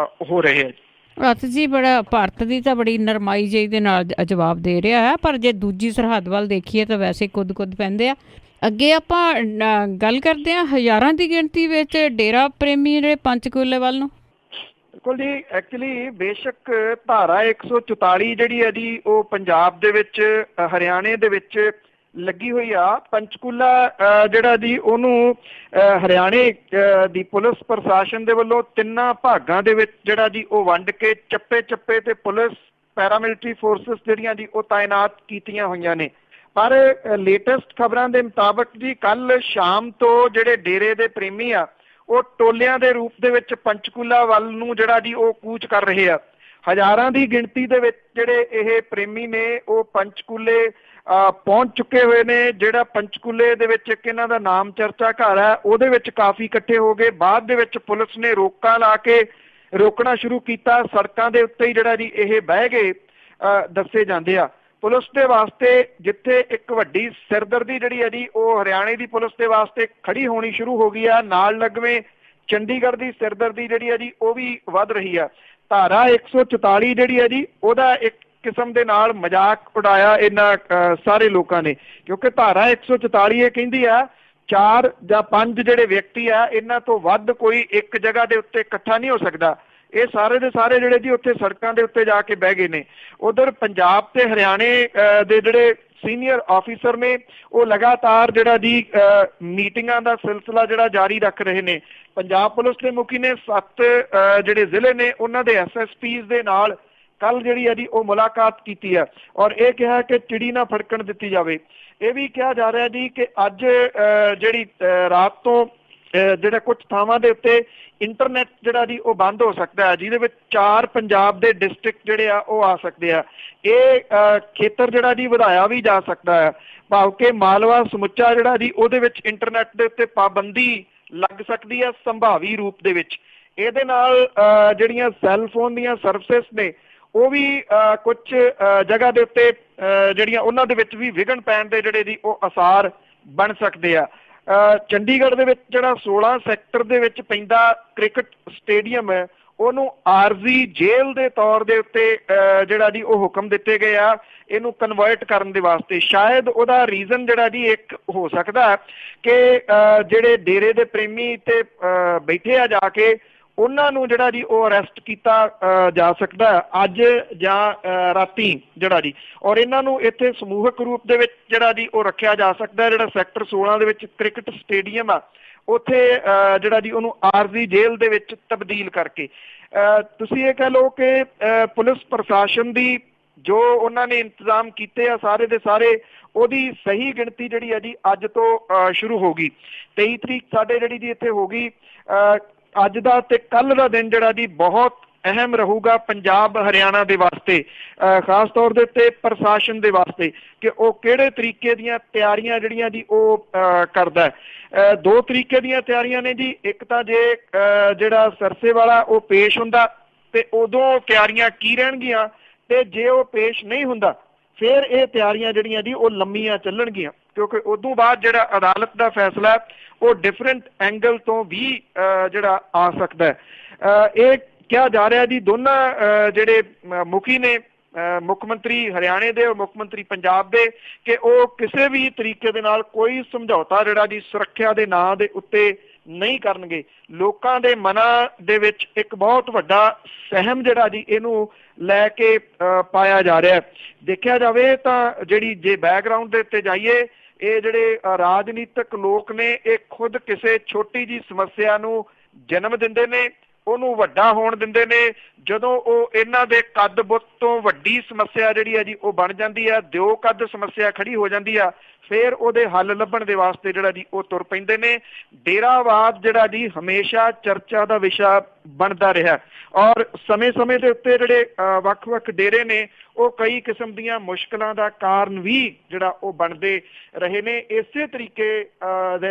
ਹੋ ਰਹੇ ਹੈ। ਰੱਥ ਜੀ ਬੜਾ ਭਾਰਤ ਦੀ ਤਾਂ ਬੜੀ ਨਰਮਾਈ ਜਿਹੀ ਦੇ ਨਾਲ ਜਵਾਬ ਦੇ ਰਿਹਾ ਹੈ, ਪਰ ਜੇ ਦੂਜੀ ਸਰਹੱਦ ਵੱਲ ਦੇਖੀਏ ਤਾਂ ਵੈਸੇ ਕੁੱਦ ਪੈਂਦੇ ਆ। ਅੱਗੇ ਆਪਾਂ ਗੱਲ ਕਰਦੇ ਹਾਂ ਹਜ਼ਾਰਾਂ ਦੀ ਗਿਣਤੀ ਵਿੱਚ ਡੇਰਾ ਪ੍ਰੇਮੀ ਜਿਹੜੇ ਪੰਚਕੂਲੇ ਵੱਲ ਨੂੰ। ਬਿਲਕੁਲ ਜੀ, ਐਕਚੁਅਲੀ ਬੇਸ਼ੱਕ ਧਾਰਾ 144 ਜਿਹੜੀ ਹੈ ਜੀ ਉਹ ਪੰਜਾਬ ਦੇ ਵਿੱਚ ਹਰਿਆਣੇ ਦੇ ਵਿੱਚ ਲੱਗੀ ਹੋਈ ਆ। ਪੰਚਕੂਲਾ ਜਿਹੜਾ ਜੀ ਉਹਨੂੰ ਹਰਿਆਣੇ ਦੀ ਪੁਲਿਸ ਪ੍ਰਸ਼ਾਸਨ ਦੇ ਵੱਲੋਂ 3 ਭਾਗਾਂ ਦੇ ਵਿੱਚ ਜਿਹੜਾ ਜੀ ਉਹ ਵੰਡ ਕੇ ਚੱਪੇ ਤੇ ਪੁਲਿਸ ਪੈਰਾਮਿਲਟਰੀ ਫੋਰਸਿਸ ਜਿਹੜੀਆਂ ਜੀ ਉਹ ਤਾਇਨਾਤ ਕੀਤੀਆਂ ਹੋਈਆਂ ਨੇ। ਪਰ ਲੇਟੈਸਟ ਖਬਰਾਂ ਦੇ ਮੁਤਾਬਕ ਜੀ ਕੱਲ ਸ਼ਾਮ ਤੋਂ ਜਿਹੜੇ ਡੇਰੇ ਦੇ ਪ੍ਰੇਮੀ ਆ ਉਹ ਟੋਲਿਆਂ ਦੇ ਰੂਪ ਦੇ ਵਿੱਚ ਪੰਚਕੂਲਾ ਵੱਲ ਨੂੰ ਜਿਹੜਾ ਜੀ ਉਹ ਕੂਚ ਕਰ ਰਹੇ ਆ। ਹਜ਼ਾਰਾਂ ਦੀ ਗਿਣਤੀ ਦੇ ਵਿੱਚ ਜਿਹੜੇ ਇਹ ਪ੍ਰੇਮੀ ਨੇ ਉਹ ਪੰਚਕੂਲੇ ਪਹੁੰਚ ਚੁੱਕੇ ਹੋਏ ਨੇ। ਜਿਹੜਾ ਪੰਚਕੂਲੇ ਦੇ ਵਿੱਚ ਇੱਕ ਇਹਨਾਂ ਦਾ ਨਾਮ ਚਰਚਾ ਘਰ ਹੈ ਉਹਦੇ ਵਿੱਚ ਕਾਫੀ ਇਕੱਠੇ ਹੋ ਗਏ। ਬਾਅਦ ਦੇ ਵਿੱਚ ਪੁਲਿਸ ਨੇ ਰੋਕਾਂ ਲਾ ਕੇ ਰੋਕਣਾ ਸ਼ੁਰੂ ਕੀਤਾ। ਸੜਕਾਂ ਦੇ ਉੱਤੇ ਹੀ ਜਿਹੜਾ ਜੀ ਇਹ ਬਹਿ ਗਏ ਦੱਸੇ ਜਾਂਦੇ ਆ। ਪੁਲਿਸ ਦੇ ਵਾਸਤੇ ਜਿੱਥੇ ਇੱਕ ਵੱਡੀ ਸਿਰਦਰਦੀ ਜਿਹੜੀ ਹੈ ਜੀ ਉਹ ਹਰਿਆਣੇ ਦੀ ਪੁਲਿਸ ਦੇ ਵਾਸਤੇ ਖੜੀ ਹੋਣੀ ਸ਼ੁਰੂ ਹੋ ਗਈ ਆ, ਨਾਲ ਲੱਗਵੇਂ ਚੰਡੀਗੜ੍ਹ ਦੀ ਸਿਰਦਰਦੀ ਜਿਹੜੀ ਹੈ ਜੀ ਉਹ ਵੀ ਵੱਧ ਰਹੀ ਆ। ਧਾਰਾ 144 ਜਿਹੜੀ ਹੈ ਜੀ ਉਹਦਾ ਇੱਕ ਕਿਸਮ ਦੇ ਨਾਲ ਮਜ਼ਾਕ ਉਡਾਇਆ ਇਹਨਾਂ ਸਾਰੇ ਲੋਕਾਂ ਨੇ, ਕਿਉਂਕਿ ਧਾਰਾ 144 ਇਹ ਕਹਿੰਦੀ ਆ 4 ਜਾਂ 5 ਜਿਹੜੇ ਵਿਅਕਤੀ ਆ ਇਹਨਾਂ ਤੋਂ ਵੱਧ ਕੋਈ ਇੱਕ ਜਗ੍ਹਾ ਦੇ ਉੱਤੇ ਇਕੱਠਾ ਨਹੀਂ ਹੋ ਸਕਦਾ। ਇਹ ਸਾਰੇ ਦੇ ਸਾਰੇ ਜਿਹੜੇ ਜੀ ਉੱਥੇ ਸੜਕਾਂ ਦੇ ਉੱਤੇ ਜਾ ਕੇ ਬਹਿ ਗਏ ਨੇ। ਉਧਰ ਪੰਜਾਬ ਤੇ ਹਰਿਆਣੇ ਦੇ ਜਿਹੜੇ ਸੀਨੀਅਰ ਆਫੀਸਰ ਨੇ ਉਹ ਲਗਾਤਾਰ ਜਿਹੜਾ ਜੀ ਮੀਟਿੰਗਾਂ ਦਾ ਸਿਲਸਿਲਾ ਜਿਹੜਾ ਜਾਰੀ ਰੱਖ ਰਹੇ ਨੇ। ਪੰਜਾਬ ਪੁਲਿਸ ਦੇ ਮੁਖੀ ਨੇ 7 ਜਿਹੜੇ ਜ਼ਿਲ੍ਹੇ ਨੇ ਉਹਨਾਂ ਦੇ SSPs ਦੇ ਨਾਲ ਕੱਲ ਜਿਹੜੀ ਹੈ ਜੀ ਉਹ ਮੁਲਾਕਾਤ ਕੀਤੀ ਹੈ ਔਰ ਇਹ ਕਿਹਾ ਕਿ ਚਿੜੀ ਨਾ ਫੜਕਣ ਦਿੱਤੀ ਜਾਵੇ। ਇਹ ਵੀ ਕਿਹਾ ਜਾ ਰਿਹਾ ਜੀ ਕਿ ਅੱਜ ਜਿਹੜੀ ਰਾਤ ਤੋਂ ਜਿਹੜਾ ਕੁਝ ਥਾਵਾਂ ਦੇ ਉੱਤੇ ਇੰਟਰਨੈਟ ਜਿਹੜਾ ਜੀ ਉਹ ਬੰਦ ਹੋ ਸਕਦਾ ਹੈ, ਜਿਹਦੇ ਵਿੱਚ 4 ਪੰਜਾਬ ਦੇ ਡਿਸਟ੍ਰਿਕਟ ਜਿਹੜੇ ਆ ਉਹ ਆ ਸਕਦੇ ਆ। ਇਹ ਖੇਤਰ ਜਿਹੜਾ ਜੀ ਵਧਾਇਆ ਵੀ ਜਾ ਸਕਦਾ ਹੈ, ਭਾਵ ਕਿ ਮਾਲਵਾ ਸਮੁੱਚਾ ਜਿਹੜਾ ਜੀ ਉਹਦੇ ਵਿੱਚ ਇੰਟਰਨੈਟ ਦੇ ਉੱਤੇ ਪਾਬੰਦੀ ਲੱਗ ਸਕਦੀ ਹੈ ਸੰਭਾਵੀ ਰੂਪ ਦੇ ਵਿੱਚ। ਇਹਦੇ ਨਾਲ ਜਿਹੜੀਆਂ ਸੈੱਲ ਫੋਨ ਦੀਆਂ ਸਰਵਿਸਿਸ ਨੇ ਉਹ ਵੀ ਕੁਝ ਜਗ੍ਹਾ ਦੇ ਉੱਤੇ ਜਿਹੜੀਆਂ ਉਹਨਾਂ ਦੇ ਵਿੱਚ ਵੀ ਵਿਘਨ ਪੈਣ ਦੇ ਜਿਹੜੇ ਜੀ ਉਹ ਅਸਾਰ ਬਣ ਸਕਦੇ ਆ। ਚੰਡੀਗੜ੍ਹ ਦੇ ਵਿੱਚ ਜਿਹੜਾ 16 ਸੈਕਟਰ ਦੇ ਵਿੱਚ ਪੈਂਦਾ ਕ੍ਰਿਕਟ ਸਟੇਡੀਅਮ ਹੈ ਉਹਨੂੰ ਆਰਜ਼ੀ ਜੇਲ੍ਹ ਦੇ ਤੌਰ ਦੇ ਉੱਤੇ ਜਿਹੜਾ ਜੀ ਉਹ ਹੁਕਮ ਦਿੱਤੇ ਗਏ ਆ ਇਹਨੂੰ ਕਨਵਰਟ ਕਰਨ ਦੇ ਵਾਸਤੇ। ਸ਼ਾਇਦ ਉਹਦਾ ਰੀਜ਼ਨ ਜਿਹੜਾ ਜੀ ਇੱਕ ਹੋ ਸਕਦਾ ਕਿ ਜਿਹੜੇ ਡੇਰੇ ਦੇ ਪ੍ਰੇਮੀ ਤੇ ਬੈਠੇ ਆ ਜਾ ਕੇ ਉਹਨਾਂ ਨੂੰ ਜਿਹੜਾ ਜੀ ਉਹ ਅਰੈਸਟ ਕੀਤਾ ਜਾ ਸਕਦਾ ਅੱਜ ਜਾਂ ਰਾਤੀ ਜਿਹੜਾ ਜੀ, ਔਰ ਇਹਨਾਂ ਨੂੰ ਇੱਥੇ ਸਮੂਹਕ ਰੂਪ ਦੇ ਵਿੱਚ ਜਿਹੜਾ ਜੀ ਉਹ ਰੱਖਿਆ ਜਾ ਸਕਦਾ। ਜਿਹੜਾ ਸੈਕਟਰ 16 ਦੇ ਵਿੱਚ ਕ੍ਰਿਕਟ ਸਟੇਡੀਅਮ ਆ ਉੱਥੇ ਜਿਹੜਾ ਜੀ ਉਹਨੂੰ ਆਰਜ਼ੀ ਜੇਲ੍ਹ ਦੇ ਵਿੱਚ ਤਬਦੀਲ ਕਰਕੇ ਤੁਸੀਂ ਇਹ ਕਹਿ ਲਓ ਕਿ ਪੁਲਿਸ ਪ੍ਰਸ਼ਾਸਨ ਦੀ ਜੋ ਉਹਨਾਂ ਨੇ ਇੰਤਜ਼ਾਮ ਕੀਤੇ ਆ ਸਾਰੇ ਦੇ ਸਾਰੇ ਉਹਦੀ ਸਹੀ ਗਿਣਤੀ ਜਿਹੜੀ ਹੈ ਜੀ ਅੱਜ ਤੋਂ ਸ਼ੁਰੂ ਹੋ ਗਈ। 23 ਤਰੀਕ ਸਾਡੇ ਜਿਹੜੀ ਜੀ ਇੱਥੇ ਹੋ ਗਈ। ਅੱਜ ਦਾ ਤੇ ਕੱਲ ਦਾ ਦਿਨ ਜਿਹੜਾ ਜੀ ਬਹੁਤ ਅਹਿਮ ਰਹੂਗਾ ਪੰਜਾਬ ਹਰਿਆਣਾ ਦੇ ਵਾਸਤੇ, ਖਾਸ ਤੌਰ ਦੇ ਉੱਤੇ ਪ੍ਰਸ਼ਾਸਨ ਦੇ ਵਾਸਤੇ ਕਿ ਉਹ ਕਿਹੜੇ ਤਰੀਕੇ ਦੀਆਂ ਤਿਆਰੀਆਂ ਜਿਹੜੀਆਂ ਜੀ ਉਹ ਕਰਦਾ ਹੈ। 2 ਤਰੀਕੇ ਦੀਆਂ ਤਿਆਰੀਆਂ ਨੇ ਜੀ। ਇੱਕ ਤਾਂ ਜੇ ਜਿਹੜਾ ਸਰਸੇ ਵਾਲਾ ਉਹ ਪੇਸ਼ ਹੁੰਦਾ ਤੇ ਉਦੋਂ ਤਿਆਰੀਆਂ ਕੀ ਰਹਿਣਗੀਆਂ, ਤੇ ਜੇ ਉਹ ਪੇਸ਼ ਨਹੀਂ ਹੁੰਦਾ ਫਿਰ ਇਹ ਤਿਆਰੀਆਂ ਜਿਹੜੀਆਂ ਜੀ ਉਹ ਲੰਮੀਆਂ ਚੱਲਣਗੀਆਂ, ਕਿਉਂਕਿ ਉਦੋਂ ਬਾਅਦ ਜਿਹੜਾ ਅਦਾਲਤ ਦਾ ਫੈਸਲਾ ਉਹ ਡਿਫਰੈਂਟ ਐਂਗਲ ਤੋਂ ਵੀ ਜਿਹੜਾ ਆ ਸਕਦਾ ਹੈ। ਇਹ ਕਿਹਾ ਜਾ ਰਿਹਾ ਜੀ ਦੋਨਾਂ ਜਿਹੜੇ ਮੁਖੀ ਨੇ, ਮੁੱਖ ਮੰਤਰੀ ਹਰਿਆਣੇ ਦੇ ਔਰ ਮੁੱਖ ਮੰਤਰੀ ਪੰਜਾਬ ਦੇ, ਕਿ ਉਹ ਕਿਸੇ ਵੀ ਤਰੀਕੇ ਦੇ ਨਾਲ ਕੋਈ ਸਮਝੌਤਾ ਜਿਹੜਾ ਜੀ ਸੁਰੱਖਿਆ ਦੇ ਨਾਂ ਦੇ ਉੱਤੇ नहीं करनगे। लोकां दे मनां दे विच एक बहुत वड्डा सहम जिहड़ा जी इहनूं लैके पाया जा रहा है। देखिया जावे तां जिहड़ी जे बैकग्राउंड दे उत्ते जाइए, ये जिहड़े राजनीतिक लोक ने ये खुद किसी छोटी जी समस्या नूं जन्म दिंदे ने, ਉਹਨੂੰ ਵੱਡਾ ਹੋਣ ਦਿੰਦੇ ਨੇ। ਜਦੋਂ ਉਹ ਇਹਨਾਂ ਦੇ ਕੱਦ ਬੁੱਤ ਤੋਂ ਵੱਡੀ ਸਮੱਸਿਆ ਜਿਹੜੀ ਹੈ ਜੀ ਉਹ ਬਣ ਜਾਂਦੀ ਆ, ਦਿਓ ਕੱਦ ਸਮੱਸਿਆ ਖੜੀ ਹੋ ਜਾਂਦੀ ਆ, ਫਿਰ ਉਹਦੇ ਹੱਲ ਲੱਭਣ ਦੇ ਵਾਸਤੇ ਜਿਹੜਾ ਜੀ ਉਹ ਤੁਰ ਪੈਂਦੇ ਨੇ। ਡੇਰਾਵਾਦ ਜਿਹੜਾ ਜੀ ਹਮੇਸ਼ਾ ਚਰਚਾ ਦਾ ਵਿਸ਼ਾ ਬਣਦਾ ਰਿਹਾ ਔਰ ਸਮੇਂ-ਸਮੇਂ ਦੇ ਉੱਤੇ ਜਿਹੜੇ ਵੱਖ-ਵੱਖ ਡੇਰੇ ਨੇ ਉਹ ਕਈ ਕਿਸਮ ਦੀਆਂ ਮੁਸ਼ਕਲਾਂ ਦਾ ਕਾਰਨ ਵੀ ਜਿਹੜਾ ਉਹ ਬਣਦੇ ਰਹੇ ਨੇ। ਇਸੇ ਤਰੀਕੇ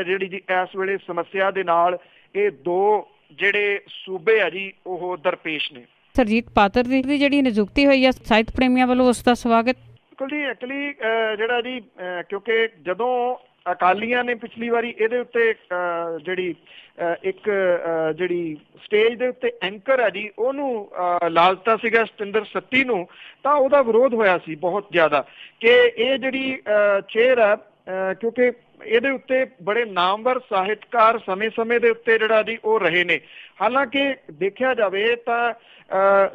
ਜਿਹੜੀ ਜੀ ਇਸ ਵੇਲੇ ਸਮੱਸਿਆ ਦੇ ਨਾਲ ਇਹ ਦੋ ਜਿਹੜੇ ਸੂਬੇ ਆ ਜੀ ਉਹ ਦਰਪੇਸ਼ ਨੇ। ਸਰਜੀਤ ਪਾਤਰ ਦੀ ਜਿਹੜੀ ਨਿਯੁਕਤੀ ਹੋਈ ਆ ਸਾਹਿਤ ਪ੍ਰੇਮੀਆਂ ਵੱਲੋਂ ਉਸ ਦਾ ਸਵਾਗਤ। ਬਿਲਕੁਲ ਜੀ, ਐਕਚੁਅਲੀ ਜਿਹੜਾ ਜੀ ਕਿਉਂਕਿ ਜਦੋਂ ਅਕਾਲੀਆਂ ਨੇ ਪਿਛਲੀ ਵਾਰੀ ਇਹਦੇ ਉੱਤੇ ਜਿਹੜੀ ਇੱਕ ਜਿਹੜੀ ਸਟੇਜ ਦੇ ਉੱਤੇ ਐਂਕਰ ਹੈ ਜੀ ਉਹਨੂੰ ਲਾਲਤਾ ਸੀਗਾ ਸਤਿੰਦਰ ਸੱਤੀ ਨੂੰ, ਤਾਂ ਉਹਦਾ ਵਿਰੋਧ ਹੋਇਆ ਸੀ ਬਹੁਤ ਜ਼ਿਆਦਾ ਕਿ ਇਹ ਜਿਹੜੀ ਚੇਅਰ ਹੈ, ਕਿਉਂਕਿ ਇਹਦੇ ਉੱਤੇ ਬੜੇ ਨਾਮਵਰ ਸਾਹਿਤਕਾਰ ਸਮੇਂ-ਸਮੇਂ ਦੇ ਉੱਤੇ ਜਿਹੜਾ ਜੀ ਉਹ ਰਹੇ ਨੇ। ਹਾਲਾਂਕਿ ਦੇਖਿਆ ਜਾਵੇ ਤਾਂ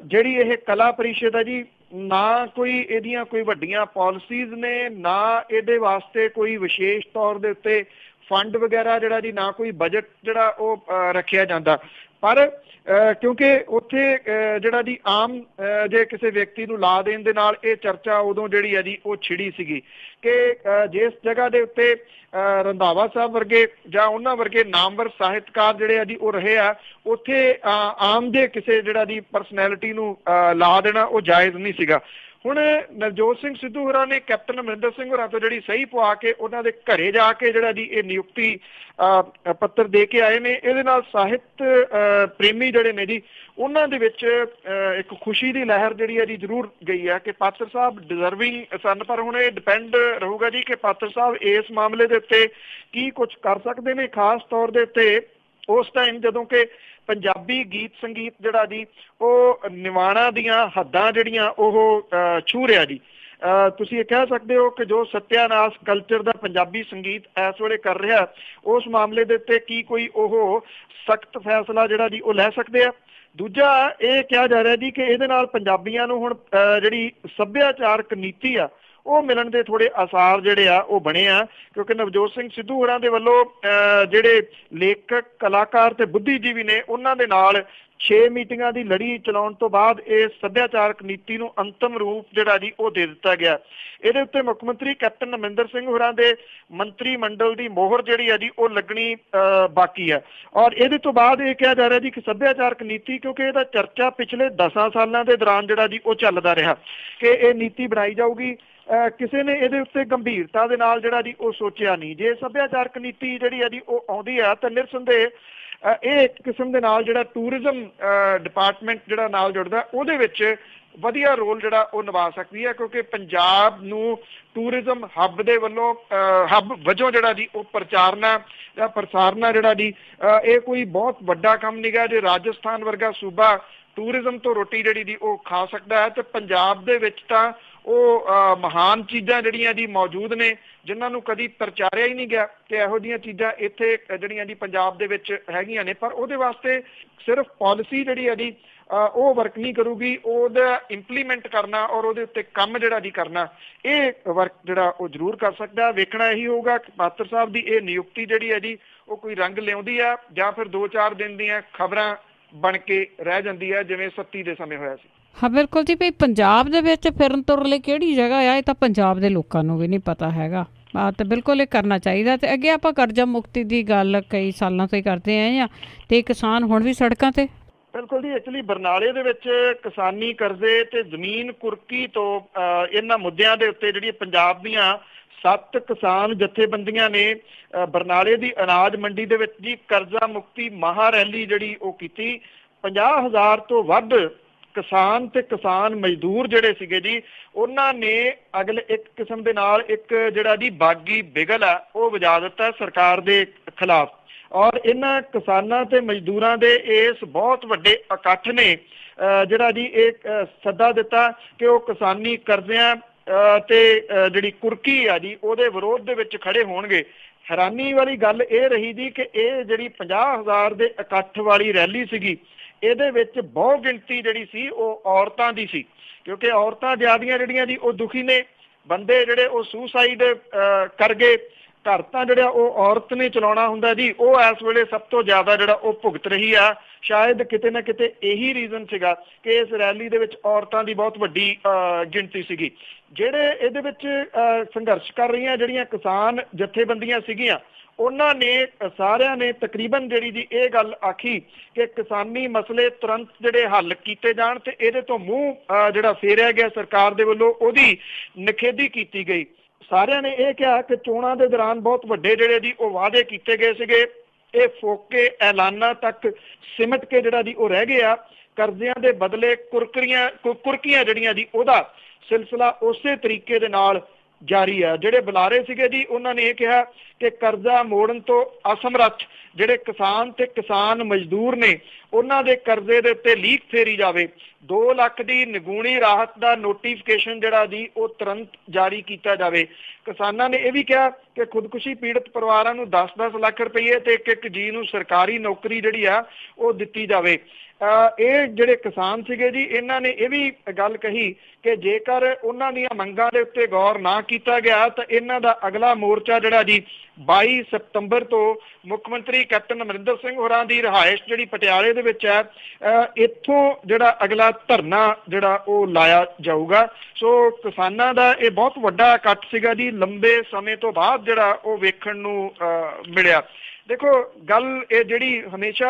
ਜਿਹੜੀ ਇਹ ਕਲਾ ਪਰਿਸ਼ਦ ਹੈ ਜੀ, ਨਾ ਕੋਈ ਇਹਦੀਆਂ ਕੋਈ ਵੱਡੀਆਂ ਪਾਲਿਸੀਜ਼ ਨੇ, ਨਾ ਇਹਦੇ ਵਾਸਤੇ ਕੋਈ ਵਿਸ਼ੇਸ਼ ਤੌਰ ਦੇ ਉੱਤੇ ਫੰਡ ਵਗੈਰਾ ਜਿਹੜਾ ਜੀ, ਨਾ ਕੋਈ ਬਜਟ ਜਿਹੜਾ ਉਹ ਰੱਖਿਆ ਜਾਂਦਾ। ਪਰ ਕਿਉਂਕਿ ਉੱਥੇ ਜਿਹੜਾ ਜੀ ਆਮ ਜੇ ਕਿਸੇ ਵਿਅਕਤੀ ਨੂੰ ਲਾ ਦੇਣ ਦੇ ਨਾਲ ਇਹ ਚਰਚਾ ਉਦੋਂ ਜਿਹੜੀ ਹੈ ਜੀ ਉਹ ਛਿੜੀ ਸੀਗੀ ਕਿ ਜਿਸ ਜਗ੍ਹਾ ਦੇ ਉੱਤੇ ਰੰਧਾਵਾ ਸਾਹਿਬ ਵਰਗੇ ਜਾਂ ਉਹਨਾਂ ਵਰਗੇ ਨਾਮਵਰ ਸਾਹਿਤਕਾਰ ਜਿਹੜੇ ਆ ਜੀ ਉਹ ਰਹੇ ਆ, ਉੱਥੇ ਆਮ ਦੇ ਕਿਸੇ ਜਿਹੜਾ ਜੀ ਪਰਸਨੈਲਿਟੀ ਨੂੰ ਲਾ ਦੇਣਾ ਉਹ ਜਾਇਜ਼ ਨਹੀਂ ਸੀਗਾ। ਹੁਣ ਨਵਜੋਤ ਸਿੰਘ ਸਿੱਧੂ ਹੋਰਾਂ ਨੇ ਕੈਪਟਨ ਅਮਰਿੰਦਰ ਸਿੰਘ ਹੋਰਾਂ ਤੋਂ ਜਿਹੜੀ ਸਹੀ ਪਵਾ ਕੇ ਉਹਨਾਂ ਦੇ ਘਰੇ ਜਾ ਕੇ ਜਿਹੜਾ ਜੀ ਇਹ ਨਿਯੁਕਤੀ ਪੱਤਰ ਦੇ ਕੇ ਆਏ ਨੇ। ਇਹਦੇ ਨਾਲ ਸਾਹਿਤ ਪ੍ਰੇਮੀ ਜਿਹੜੇ ਨੇ ਜੀ ਉਹਨਾਂ ਦੇ ਵਿੱਚ ਇੱਕ ਖੁਸ਼ੀ ਦੀ ਲਹਿਰ ਜਿਹੜੀ ਹੈ ਜੀ ਜ਼ਰੂਰ ਗਈ ਹੈ ਕਿ ਪਾਤਰ ਸਾਹਿਬ ਡਿਜ਼ਰਵਿੰਗ ਸਨ। ਪਰ ਹੁਣ ਇਹ ਡਿਪੈਂਡ ਰਹੂਗਾ ਜੀ ਕਿ ਪਾਤਰ ਸਾਹਿਬ ਇਸ ਮਾਮਲੇ ਦੇ ਉੱਤੇ ਕੀ ਕੁਝ ਕਰ ਸਕਦੇ ਨੇ, ਖਾਸ ਤੌਰ ਦੇ ਉੱਤੇ ਉਸ ਟਾਈਮ ਜਦੋਂ ਕਿ ਪੰਜਾਬੀ ਗੀਤ ਸੰਗੀਤ ਜਿਹੜਾ ਜੀ ਉਹ ਨਿਵਾਣਾ ਦੀਆਂ ਹੱਦਾਂ ਜਿਹੜੀਆਂ ਉਹ ਛੂਹ ਰਿਹਾ ਜੀ। ਤੁਸੀਂ ਇਹ ਕਹਿ ਸਕਦੇ ਹੋ ਕਿ ਜੋ ਸੱਤਿਆਨਾਸ਼ ਕਲਚਰ ਦਾ ਪੰਜਾਬੀ ਸੰਗੀਤ ਇਸ ਵੇਲੇ ਕਰ ਰਿਹਾ, ਉਸ ਮਾਮਲੇ ਦੇ ਉੱਤੇ ਕੀ ਕੋਈ ਉਹ ਸਖਤ ਫੈਸਲਾ ਜਿਹੜਾ ਜੀ ਉਹ ਲੈ ਸਕਦੇ ਆ। ਦੂਜਾ ਇਹ ਕਿਹਾ ਜਾ ਰਿਹਾ ਜੀ ਕਿ ਇਹਦੇ ਨਾਲ ਪੰਜਾਬੀਆਂ ਨੂੰ ਹੁਣ ਜਿਹੜੀ ਸੱਭਿਆਚਾਰਕ ਨੀਤੀ ਆ ਉਹ ਮਿਲਣ ਦੇ ਥੋੜੇ ਆਸਾਰ ਜਿਹੜੇ ਆ ਉਹ ਬਣੇ ਆ, ਕਿਉਂਕਿ ਨਵਜੋਤ ਸਿੰਘ ਸਿੱਧੂ ਹੋਰਾਂ ਦੇ ਵੱਲੋਂ ਜਿਹੜੇ ਲੇਖਕ ਕਲਾਕਾਰ ਤੇ ਬੁੱਧੀਜੀਵੀ ਨੇ ਉਹਨਾਂ ਦੇ ਨਾਲ 6 ਮੀਟਿੰਗਾਂ ਦੀ ਲੜੀ ਚਲਾਉਣ ਤੋਂ ਬਾਅਦ ਇਹ ਸੱਭਿਆਚਾਰਕ ਨੀਤੀ ਨੂੰ ਅੰਤਮ ਰੂਪ ਜਿਹੜਾ ਜੀ ਉਹ ਦੇ ਦਿੱਤਾ ਗਿਆ। ਇਹਦੇ ਉੱਤੇ ਮੁੱਖ ਮੰਤਰੀ ਕੈਪਟਨ ਅਮਰਿੰਦਰ ਸਿੰਘ ਹੋਰਾਂ ਦੇ ਮੰਤਰੀ ਮੰਡਲ ਦੀ ਮੋਹਰ ਜਿਹੜੀ ਆ ਜੀ ਉਹ ਲੱਗਣੀ ਬਾਕੀ ਹੈ। ਔਰ ਇਹਦੇ ਤੋਂ ਬਾਅਦ ਇਹ ਕਿਹਾ ਜਾ ਰਿਹਾ ਜੀ ਕਿ ਸੱਭਿਆਚਾਰਕ ਨੀਤੀ, ਕਿਉਂਕਿ ਇਹਦਾ ਚਰਚਾ ਪਿਛਲੇ 10 ਸਾਲਾਂ ਦੇ ਦੌਰਾਨ ਜਿਹੜਾ ਜੀ ਉਹ ਚੱਲਦਾ ਰਿਹਾ ਕਿ ਇਹ ਨੀਤੀ ਬਣਾਈ ਜਾਊਗੀ, ਕਿਸੇ ਨੇ ਇਹਦੇ ਉੱਤੇ ਗੰਭੀਰਤਾ ਦੇ ਨਾਲ ਜਿਹੜਾ ਜੀ ਉਹ ਸੋਚਿਆ ਨਹੀਂ। ਜੇ ਸੱਭਿਆਚਾਰਕ ਨੀਤੀ ਜਿਹੜੀ ਆ ਜੀ ਉਹ ਆਉਂਦੀ ਆ ਤਾਂ ਨਿਰਸੰਦੇਹ ਇਹ ਇੱਕ ਕਿਸਮ ਦੇ ਨਾਲ ਜਿਹੜਾ ਟੂਰਿਜ਼ਮ ਡਿਪਾਰਟਮੈਂਟ ਜਿਹੜਾ ਨਾਲ ਜੁੜਦਾ ਉਹਦੇ ਵਿੱਚ ਵਧੀਆ ਰੋਲ ਜਿਹੜਾ ਉਹ ਨਿਭਾ ਸਕਦੀ ਹੈ, ਕਿਉਂਕਿ ਪੰਜਾਬ ਨੂੰ ਟੂਰਿਜ਼ਮ ਹੱਬ ਦੇ ਵੱਲੋਂ ਹੱਬ ਵਜੋਂ ਜਿਹੜਾ ਜੀ ਉਹ ਪ੍ਰਚਾਰਨਾ ਜਾਂ ਪ੍ਰਸਾਰਨਾ ਜਿਹੜਾ ਜੀ ਇਹ ਕੋਈ ਬਹੁਤ ਵੱਡਾ ਕੰਮ ਨਹੀਂ ਗਾ। ਜੇ ਰਾਜਸਥਾਨ ਵਰਗਾ ਸੂਬਾ ਟੂਰਿਜ਼ਮ ਤੋਂ ਰੋਟੀ ਜਿਹੜੀ ਦੀ ਉਹ ਖਾ ਸਕਦਾ ਹੈ ਤੇ ਪੰਜਾਬ ਦੇ ਵਿੱਚ ਤਾਂ ਉਹ ਮਹਾਨ ਚੀਜ਼ਾਂ ਜਿਹੜੀਆਂ ਜੀ ਮੌਜੂਦ ਨੇ ਜਿਨ੍ਹਾਂ ਨੂੰ ਕਦੀ ਪ੍ਰਚਾਰਿਆ ਹੀ ਨਹੀਂ ਗਿਆ ਕਿ ਇਹੋ ਜਿਹੀਆਂ ਚੀਜ਼ਾਂ ਇੱਥੇ ਜਿਹੜੀਆਂ ਜੀ ਪੰਜਾਬ ਦੇ ਵਿੱਚ ਹੈਗੀਆਂ ਨੇ। ਪਰ ਉਹਦੇ ਵਾਸਤੇ ਸਿਰਫ ਪਾਲਿਸੀ ਜਿਹੜੀ ਹੈ ਜੀ ਉਹ ਵਰਕ ਨਹੀਂ ਕਰੂਗੀ, ਉਹਦਾ ਇੰਪਲੀਮੈਂਟ ਕਰਨਾ ਔਰ ਉਹਦੇ ਉੱਤੇ ਕੰਮ ਜਿਹੜਾ ਜੀ ਕਰਨਾ ਇਹ ਵਰਕ ਜਿਹੜਾ ਉਹ ਜ਼ਰੂਰ ਕਰ ਸਕਦਾ। ਵੇਖਣਾ ਇਹੀ ਹੋਊਗਾ ਕਿ ਪਾਤਰ ਸਾਹਿਬ ਦੀ ਇਹ ਨਿਯੁਕਤੀ ਜਿਹੜੀ ਹੈ ਜੀ ਉਹ ਕੋਈ ਰੰਗ ਲਿਆਉਂਦੀ ਆ ਜਾਂ ਫਿਰ 2-4 ਦਿਨ ਦੀਆਂ ਖਬਰਾਂ ਬਣ ਕੇ ਰਹਿ ਜਾਂਦੀ ਹੈ ਜਿਵੇਂ 37 ਦੇ ਸਮੇਂ ਹੋਇਆ ਸੀ। ਹਾਂ ਬਿਲਕੁਲ ਜੀ, ਵੀ ਪੰਜਾਬ ਦੇ ਵਿੱਚ ਫਿਰਨ ਤੁਰਨ ਲਈ ਕਿਹੜੀ ਜਗ੍ਹਾ ਆ ਇਹ ਤਾਂ ਪੰਜਾਬ ਦੇ ਲੋਕਾਂ ਨੂੰ ਵੀ ਨਹੀਂ ਪਤਾ ਹੈਗਾ। ਤੇ ਬਿਲਕੁਲ ਇਹ ਕਰਨਾ ਚਾਹੀਦਾ। ਤੇ ਅੱਗੇ ਆਪਾਂ ਕਰਜ਼ਾ ਮੁਕਤੀ ਦੀ ਗੱਲ ਕਈ ਸਾਲਾਂ ਤੋਂ ਹੀ ਕਰਦੇ ਆਏ ਹਾਂ ਤੇ ਕਿਸਾਨ ਹੁਣ ਵੀ ਸੜਕਾਂ ਤੇ। ਬਿਲਕੁਲ ਜੀ, ਐਕਚੁਅਲੀ ਬਰਨਾਲੇ ਦੇ ਵਿੱਚ ਕਿਸਾਨੀ ਕਰਜ਼ੇ ਤੇ ਜ਼ਮੀਨ ਕੁਰਕੀ ਤੋਂ ਇਹਨਾਂ ਮੁੱਦਿਆਂ ਦੇ ਉੱਤੇ ਜਿਹੜੀ ਪੰਜਾਬ ਦੀਆਂ 7 ਕਿਸਾਨ ਜਥੇਬੰਦੀਆਂ ਨੇ ਬਰਨਾਲੇ ਦੀ ਅਨਾਜ ਮੰਡੀ ਦੇ ਵਿੱਚ ਜੀ ਕਰਜ਼ਾ ਮੁਕਤੀ ਮਹਾ ਰੈਲੀ ਜਿਹੜੀ ਉਹ ਕੀਤੀ। 50,000 ਤੋਂ ਵੱਧ ਕਿਸਾਨ ਤੇ ਕਿਸਾਨ ਮਜ਼ਦੂਰ ਜਿਹੜੇ ਸੀਗੇ ਜੀ ਉਹਨਾਂ ਨੇ ਅਗਲੇ ਇੱਕ ਕਿਸਮ ਦੇ ਨਾਲ ਇੱਕ ਜਿਹੜਾ ਜੀ ਬਾਗੀ ਬਿਗਲ ਆ ਉਹ ਵਜਾ ਦਿੱਤਾ ਸਰਕਾਰ ਦੇ ਖਿਲਾਫ। ਔਰ ਇਹਨਾਂ ਕਿਸਾਨਾਂ ਤੇ ਮਜ਼ਦੂਰਾਂ ਦੇ ਇਸ ਬਹੁਤ ਵੱਡੇ ਇਕੱਠ ਨੇ ਜਿਹੜਾ ਜੀ ਇਹ ਸੱਦਾ ਦਿੱਤਾ ਕਿ ਉਹ ਕਿਸਾਨੀ ਕਰਜ਼ਿਆਂ ਤੇ ਜਿਹੜੀ ਕੁਰਕੀ ਆ ਜੀ ਉਹਦੇ ਵਿਰੋਧ ਦੇ ਵਿੱਚ ਖੜੇ ਹੋਣਗੇ। हैरानी वाली गल ये रही जी कि ये जिहड़ी 50,000 ਦੇ ਇਕੱਠ वाली रैली सीगी ਇਹਦੇ ਵਿੱਚ बहुत गिनती ਜਿਹੜੀ ਸੀ ਉਹ ਔਰਤਾਂ ਦੀ ਸੀ ਕਿਉਂਕਿ ਔਰਤਾਂ ਜ਼ਿਆਦੀਆਂ ਜਿਹੜੀਆਂ ਜੀ ਉਹ ਦੁਖੀ ਨੇ ਬੰਦੇ ਜਿਹੜੇ ਉਹ ਸੁਸਾਈਡ ਕਰ ਗਏ घर तो जोड़ा औरत ने चलाना हुंदा जी वो इस वेले सब तो ज़्यादा जोड़ा वो भुगत रही आ शायद किते ना किते यही रीजन सीगा कि इस रैली दे विच औरतां दी बहुत वड्डी गिनती सीगी जिहड़े इहदे विच संघर्ष कर रही जिहड़ियां किसान जथेबंदियां सीगियां उन्हां ने सारियां ने तकरीबन जिहड़ी जी ये गल आखी कि किसानी मसले तुरंत जिहड़े हल कीते जाण ते इहदे तो मूँह जिहड़ा फेरिया गया सरकार दे वल्लों उहदी निखेधी कीती गई। सारिਆਂ ने यह कहा कि चोणां दे दौरान बहुत वड्डे जिहड़े जी वो वादे कीते गए सीगे ये फोके ऐलानां तक सिमट के जिहड़ा जी वो रह गया कर्जियां दे बदले कुरकियां जिहड़ियां जी ओहदा सिलसिला उसे तरीके दे नाल जारी है। जिहड़े बुलारे सीगे जी उन्होंने ये कहा कि कर्जा मोड़न तो असमर्थ जिहड़े किसान ते किसान मजदूर ने उन्हां दे कर्जे दे उत्ते लीक फेरी जावे 2 ਲੱਖ ਦੀ निगूणी राहत का नोटिफिकेशन जिहड़ा जी वो तुरंत जारी किया जाए। किसानों ने यह भी कहा कि खुदकुशी पीड़ित परिवारों को 10-10 ਲੱਖ रुपये ते एक जी नूं सरकारी नौकरी जिहड़ी आ वो दित्ती जावे। ये जिहड़े किसान सीगे जी इन्हां ने यह भी गल कही कि जेकर उन्हां दीयां मंगां दे उत्ते गौर ना किया गया तो इन्हां दा अगला मोर्चा जिहड़ा जी 22 सितंबर तो मुख्यमंत्री कैप्टन अमरिंदर सिंह होरां दी रिहाइश जिहड़ी पटियाले दे विच है इत्थों जिहड़ा अगला धरना जिहड़ा वो लाया जाऊगा। सो किसानां दा ये बहुत वड्डा इकट्ठ सीगा जी लंबे समय तो बाद जिहड़ा वो वेखण नूं मिलिया। देखो गल ये जिहड़ी हमेशा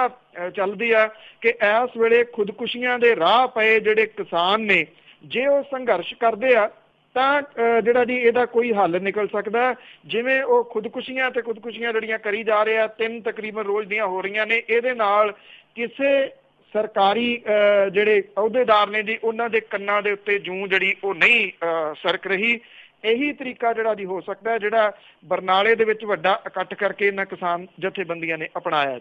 चलदी है कि इस वेले खुदकुशियां दे राह पए जिहड़े किसान ने जे वो संघर्ष करदे आ तां जिहड़ा जी इहदा कोई हल निकल सकदा जिवें वो खुदकुशियां जिहड़ियां करी जा रहे आ 3 तकरीबन रोज़ दियां हो रही ने इहदे नाल किसे सरकारी जिहड़े अहुदेदार ने जी उन्हां दे कन्नां दे उत्ते जूं जिहड़ी वो नहीं सरक रही। यही तरीका जिहड़ा जी हो सकता है जिहड़ा बरनाले दे विच वड्डा इकट्ठ करके इन्हां किसान जथेबंदियां ने अपनाया।